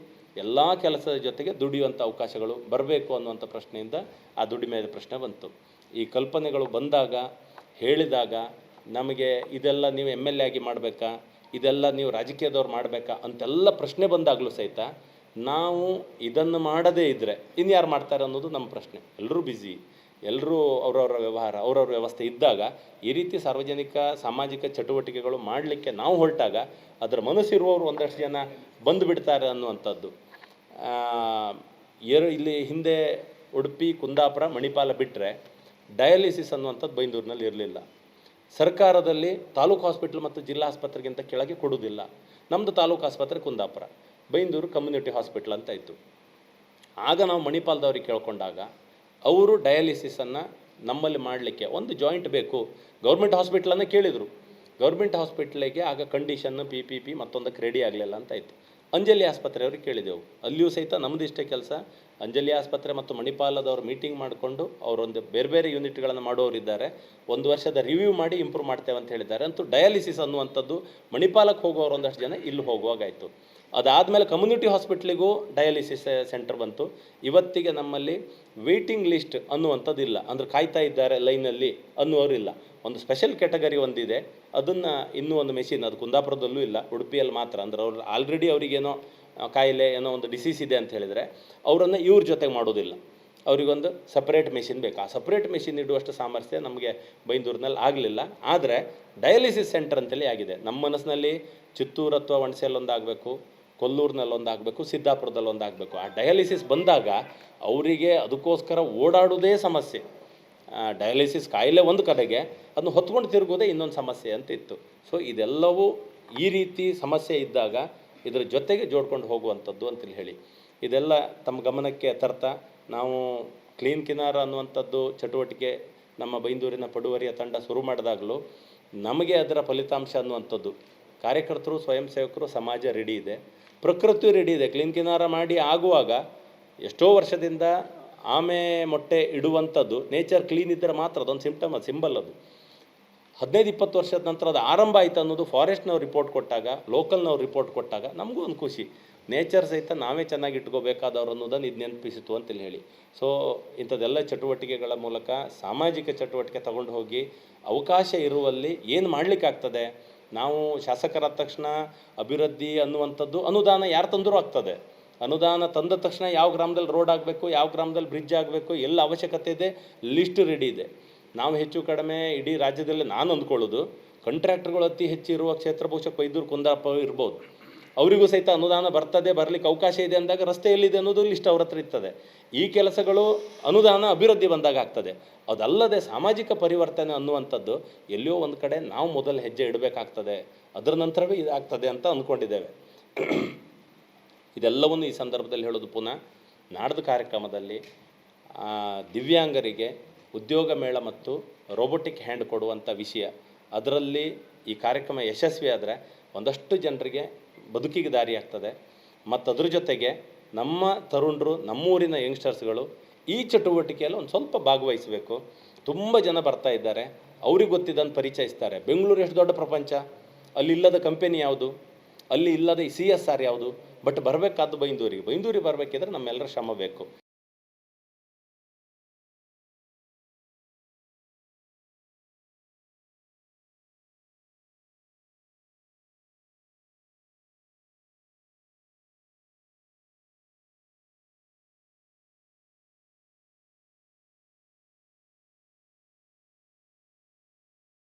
A: ಎಲ್ಲ ಕೆಲಸದ ಜೊತೆಗೆ ದುಡಿಯುವಂಥ ಅವಕಾಶಗಳು ಬರಬೇಕು ಅನ್ನುವಂಥ ಪ್ರಶ್ನೆಯಿಂದ ಆ ದುಡಿಮೆಯ ಪ್ರಶ್ನೆ ಬಂತು. ಈ ಕಲ್ಪನೆಗಳು ಬಂದಾಗ ಹೇಳಿದಾಗ ನಮಗೆ ಇದೆಲ್ಲ ನೀವು MLA ಆಗಿ ಮಾಡಬೇಕಾ, ಇದೆಲ್ಲ ನೀವು ರಾಜಕೀಯದವ್ರು ಮಾಡಬೇಕಾ ಅಂತೆಲ್ಲ ಪ್ರಶ್ನೆ ಬಂದಾಗಲೂ ಸಹಿತ ನಾವು ಇದನ್ನು ಮಾಡದೇ ಇದ್ದರೆ ಇನ್ಯಾರು ಮಾಡ್ತಾರೆ ಅನ್ನೋದು ನಮ್ಮ ಪ್ರಶ್ನೆ. ಎಲ್ಲರೂ ಬ್ಯುಸಿ, ಎಲ್ಲರೂ ಅವರವರ ವ್ಯವಹಾರ, ಅವರವ್ರ ವ್ಯವಸ್ಥೆ ಇದ್ದಾಗ ಈ ರೀತಿ ಸಾರ್ವಜನಿಕ ಸಾಮಾಜಿಕ ಚಟುವಟಿಕೆಗಳು ಮಾಡಲಿಕ್ಕೆ ನಾವು ಹೊರಟಾಗ ಅದರ ಮನಸ್ಸಿರುವವರು ಒಂದಷ್ಟು ಜನ ಬಂದು ಬಿಡ್ತಾರೆ ಅನ್ನುವಂಥದ್ದು. ಇಲ್ಲಿ ಹಿಂದೆ ಉಡುಪಿ, ಕುಂದಾಪುರ, ಮಣಿಪಾಲ ಬಿಟ್ಟರೆ ಡಯಾಲಿಸಿಸ್ ಅನ್ನುವಂಥದ್ದು ಬೈಂದೂರಿನಲ್ಲಿ ಇರಲಿಲ್ಲ. ಸರ್ಕಾರದಲ್ಲಿ ತಾಲೂಕು ಹಾಸ್ಪಿಟ್ಲ್ ಮತ್ತು ಜಿಲ್ಲಾ ಆಸ್ಪತ್ರೆಗಿಂತ ಕೆಳಗೆ ಕೊಡೋದಿಲ್ಲ. ನಮ್ಮದು ತಾಲೂಕು ಆಸ್ಪತ್ರೆ ಕುಂದಾಪುರ, ಬೈಂದೂರು ಕಮ್ಯುನಿಟಿ ಹಾಸ್ಪಿಟ್ಲ್ ಅಂತ ಇತ್ತು. ಆಗ ನಾವು ಮಣಿಪಾಲದವ್ರಿಗೆ ಕೇಳ್ಕೊಂಡಾಗ ಅವರು ಡಯಾಲಿಸಿಸನ್ನು ನಮ್ಮಲ್ಲಿ ಮಾಡಲಿಕ್ಕೆ ಒಂದು ಜಾಯಿಂಟ್ ಬೇಕು, ಗೌರ್ಮೆಂಟ್ ಹಾಸ್ಪಿಟ್ಲನ್ನು ಕೇಳಿದರು. ಗೌರ್ಮೆಂಟ್ ಹಾಸ್ಪಿಟ್ಲಿಗೆ ಆಗ ಕಂಡೀಷನ್ನು PPP ಮತ್ತೊಂದಕ್ಕೆ ರೆಡಿ ಆಗಲಿಲ್ಲ ಅಂತ ಇತ್ತು. ಅಂಜಲಿ ಆಸ್ಪತ್ರೆಯವ್ರಿಗೆ ಕೇಳಿದೆವು, ಅಲ್ಲಿಯೂ ಸಹಿತ ನಮ್ಮದು ಇಷ್ಟೇ ಕೆಲಸ. ಅಂಜಲಿ ಆಸ್ಪತ್ರೆ ಮತ್ತು ಮಣಿಪಾಲದವ್ರು ಮೀಟಿಂಗ್ ಮಾಡಿಕೊಂಡು ಅವರೊಂದು ಬೇರೆ ಬೇರೆ ಯೂನಿಟ್ಗಳನ್ನು ಮಾಡೋರಿದ್ದಾರೆ, 1 ವರ್ಷದ ರಿವ್ಯೂ ಮಾಡಿ ಇಂಪ್ರೂವ್ ಮಾಡ್ತೇವೆ ಅಂತ ಹೇಳಿದ್ದಾರೆ. ಅಂತೂ ಡಯಾಲಿಸಿಸ್ ಅನ್ನುವಂಥದ್ದು ಮಣಿಪಾಲಕ್ಕೆ ಹೋಗೋರು ಒಂದಷ್ಟು ಜನ ಇಲ್ಲಿ ಹೋಗುವಾಗಾಯಿತು. ಅದಾದಮೇಲೆ ಕಮ್ಯುನಿಟಿ ಹಾಸ್ಪಿಟ್ಲಿಗೂ ಡಯಾಲಿಸಿಸ್ ಸೆಂಟರ್ ಬಂತು. ಇವತ್ತಿಗೆ ನಮ್ಮಲ್ಲಿ ವೇಟಿಂಗ್ ಲಿಸ್ಟ್ ಅನ್ನುವಂಥದ್ದು ಇಲ್ಲ, ಅಂದರೆ ಕಾಯ್ತಾ ಇದ್ದಾರೆ ಲೈನಲ್ಲಿ ಅನ್ನುವರಿಲ್ಲ. ಒಂದು ಸ್ಪೆಷಲ್ ಕ್ಯಾಟಗರಿ ಒಂದಿದೆ, ಅದನ್ನು ಇನ್ನೂ ಒಂದು ಮೆಷಿನ್, ಅದು ಕುಂದಾಪುರದಲ್ಲೂ ಇಲ್ಲ, ಉಡುಪಿಯಲ್ಲಿ ಮಾತ್ರ. ಅಂದರೆ ಅವ್ರು ಆಲ್ರೆಡಿ ಅವರಿಗೇನೋ ಕಾಯಿಲೆ ಏನೋ ಒಂದು ಡಿಸೀಸ್ ಇದೆ ಅಂತ ಹೇಳಿದರೆ ಅವರನ್ನು ಇವ್ರ ಜೊತೆಗೆ ಮಾಡೋದಿಲ್ಲ, ಅವರಿಗೊಂದು ಸಪ್ರೇಟ್ ಮೆಷಿನ್ ಬೇಕು. ಆ ಸಪ್ರೇಟ್ ಮೆಷಿನ್ ಇಡುವಷ್ಟು ಸಾಮರ್ಥ್ಯ ನಮಗೆ ಬೈಂದೂರಿನಲ್ಲಿ ಆಗಲಿಲ್ಲ. ಆದರೆ ಡಯಾಲಿಸಿಸ್ ಸೆಂಟರ್ ಅಂತೇಳಿ ಆಗಿದೆ. ನಮ್ಮ ಮನಸ್ಸಿನಲ್ಲಿ ಚಿತ್ತೂರು ಅಥವಾ ಹುಣಸೆಯಲ್ಲಿ ಒಂದಾಗಬೇಕು, ಕೊಲ್ಲೂರಿನಲ್ಲಿ ಒಂದಾಗಬೇಕು, ಸಿದ್ದಾಪುರದಲ್ಲಿ ಒಂದಾಗಬೇಕು. ಆ ಡಯಾಲಿಸಿಸ್ ಬಂದಾಗ ಅವರಿಗೆ ಅದಕ್ಕೋಸ್ಕರ ಓಡಾಡೋದೇ ಸಮಸ್ಯೆ. ಡಯಾಲಿಸಿಸ್ ಕಾಯಿಲೆ ಒಂದು ಕಡೆಗೆ, ಅದನ್ನು ಹೊತ್ಕೊಂಡು ತಿರುಗೋದೇ ಇನ್ನೊಂದು ಸಮಸ್ಯೆ ಅಂತ ಇತ್ತು. ಸೊ ಇದೆಲ್ಲವೂ ಈ ರೀತಿ ಸಮಸ್ಯೆ ಇದ್ದಾಗ ಇದರ ಜೊತೆಗೆ ಜೋಡ್ಕೊಂಡು ಹೋಗುವಂಥದ್ದು ಅಂತೇಳಿ ಹೇಳಿ ಇದೆಲ್ಲ ತಮ್ಮ ಗಮನಕ್ಕೆ ತರ್ತಾ ನಾವು ಕ್ಲೀನ್ ಕಿನಾರ ಅನ್ನುವಂಥದ್ದು ಚಟುವಟಿಕೆ ನಮ್ಮ ಬೈಂದೂರಿನ ಪಡುವರಿಯ ತಂಡ ಶುರು ಮಾಡಿದಾಗಲೂ ನಮಗೆ ಅದರ ಫಲಿತಾಂಶ ಅನ್ನುವಂಥದ್ದು, ಕಾರ್ಯಕರ್ತರು, ಸ್ವಯಂ ಸೇವಕರು, ಸಮಾಜ ರೆಡಿ ಇದೆ, ಪ್ರಕೃತಿ ರೆಡಿ ಇದೆ. ಕ್ಲೀನ್ ಕಿನಾರ ಮಾಡಿ ಆಗುವಾಗ ಎಷ್ಟೋ ವರ್ಷದಿಂದ ಆಮೆ ಮೊಟ್ಟೆ ಇಡುವಂಥದ್ದು ನೇಚರ್ ಕ್ಲೀನ್ ಇದ್ದರೆ ಮಾತ್ರ ಅದೊಂದು ಸಿಂಪ್ಟಮ್, ಅದು ಸಿಂಬಲ್. ಅದು 15-20 ವರ್ಷದ ನಂತರ ಅದು ಆರಂಭ ಆಯಿತು ಅನ್ನೋದು ಫಾರೆಸ್ಟ್ನವ್ರು ರಿಪೋರ್ಟ್ ಕೊಟ್ಟಾಗ, ಲೋಕಲ್ನವ್ರು ರಿಪೋರ್ಟ್ ಕೊಟ್ಟಾಗ ನಮಗೂ ಒಂದು ಖುಷಿ. ನೇಚರ್ ಸಹಿತ ನಾವೇ ಚೆನ್ನಾಗಿ ಇಟ್ಕೋಬೇಕಾದವ್ರು ಅನ್ನೋದನ್ನು ಇದು ನೆನಪಿಸಿತು ಅಂತೇಳಿ ಹೇಳಿ. ಸೊ ಇಂಥದ್ದೆಲ್ಲ ಚಟುವಟಿಕೆಗಳ ಮೂಲಕ ಸಾಮಾಜಿಕ ಚಟುವಟಿಕೆ ತಗೊಂಡು ಹೋಗಿ ಅವಕಾಶ ಇರುವಲ್ಲಿ ಏನು ಮಾಡಲಿಕ್ಕಾಗ್ತದೆ. ನಾವು ಶಾಸಕರಾದ ತಕ್ಷಣ ಅಭಿವೃದ್ಧಿ ಅನ್ನುವಂಥದ್ದು ಅನುದಾನ ಯಾರು ತಂದರೂ ಆಗ್ತದೆ, ಅನುದಾನ ತಂದ ತಕ್ಷಣ ಯಾವ ಗ್ರಾಮದಲ್ಲಿ ರೋಡ್ ಆಗಬೇಕು, ಯಾವ ಗ್ರಾಮದಲ್ಲಿ ಬ್ರಿಡ್ಜ್ ಆಗಬೇಕು, ಎಲ್ಲ ಅವಶ್ಯಕತೆ ಇದೆ, ಲಿಸ್ಟ್ ರೆಡಿ ಇದೆ. ನಾವು ಹೆಚ್ಚು ಕಡಿಮೆ ಇಡೀ ರಾಜ್ಯದಲ್ಲಿ ನಾನು ಅಂದ್ಕೊಳ್ಳೋದು ಕಾಂಟ್ರಾಕ್ಟರ್ಗಳು ಅತಿ ಹೆಚ್ಚಿರುವ ಕ್ಷೇತ್ರ ಬಹುಶಃ ಕೊಯ್ದೂರು ಕುಂದಾಪುರ ಇರ್ಬೋದು. ಅವರಿಗೂ ಸಹಿತ ಅನುದಾನ ಬರ್ತದೆ, ಬರಲಿಕ್ಕೆ ಅವಕಾಶ ಇದೆ ಅಂದಾಗ ರಸ್ತೆ ಎಲ್ಲಿದೆ ಅನ್ನೋದು ಲಿಸ್ಟ್ ಅವ್ರ ಹತ್ರ ಇರ್ತದೆ. ಈ ಕೆಲಸಗಳು ಅನುದಾನ ಅಭಿವೃದ್ಧಿ ಬಂದಾಗ ಆಗ್ತದೆ. ಅದಲ್ಲದೆ ಸಾಮಾಜಿಕ ಪರಿವರ್ತನೆ ಅನ್ನುವಂಥದ್ದು ಎಲ್ಲಿಯೋ ಒಂದು ಕಡೆ ನಾವು ಮೊದಲು ಹೆಜ್ಜೆ ಇಡಬೇಕಾಗ್ತದೆ, ಅದರ ನಂತರವೇ ಇದಾಗ್ತದೆ ಅಂತ ಅಂದ್ಕೊಂಡಿದ್ದೇವೆ. ಇದೆಲ್ಲವನ್ನು ಈ ಸಂದರ್ಭದಲ್ಲಿ ಹೇಳೋದು ಪುನಃ ನಾಡ್ದು ಕಾರ್ಯಕ್ರಮದಲ್ಲಿ ದಿವ್ಯಾಂಗರಿಗೆ ಉದ್ಯೋಗ ಮೇಳ ಮತ್ತು ರೋಬೋಟಿಕ್ ಹ್ಯಾಂಡ್ ಕೊಡುವಂಥ ವಿಷಯ, ಅದರಲ್ಲಿ ಈ ಕಾರ್ಯಕ್ರಮ ಯಶಸ್ವಿ ಆದರೆ ಒಂದಷ್ಟು ಜನರಿಗೆ ಬದುಕಿಗೆ ದಾರಿ ಆಗ್ತದೆ. ಮತ್ತು ಅದ್ರ ಜೊತೆಗೆ ನಮ್ಮ ತರುಣರು, ನಮ್ಮೂರಿನ ಯಂಗ್ಸ್ಟರ್ಸ್ಗಳು ಈ ಚಟುವಟಿಕೆಯಲ್ಲಿ ಒಂದು ಸ್ವಲ್ಪ ಭಾಗವಹಿಸಬೇಕು. ತುಂಬ ಜನ ಬರ್ತಾ ಇದ್ದಾರೆ, ಅವ್ರಿಗೆ ಗೊತ್ತಿದ್ದಂತ ಪರಿಚಯಿಸ್ತಾರೆ. ಬೆಂಗಳೂರು ಎಷ್ಟು ದೊಡ್ಡ ಪ್ರಪಂಚ, ಅಲ್ಲಿ ಇಲ್ಲದ ಕಂಪೆನಿ ಯಾವುದು, ಅಲ್ಲಿ ಇಲ್ಲದ CSR ಯಾವುದು, ಬಟ್ ಬರಬೇಕಾದ್ದು ಬೈಂದೂರಿಗೆ ಬರಬೇಕಿದ್ರೆ ನಮ್ಮೆಲ್ಲರ ಶ್ರಮ ಬೇಕು.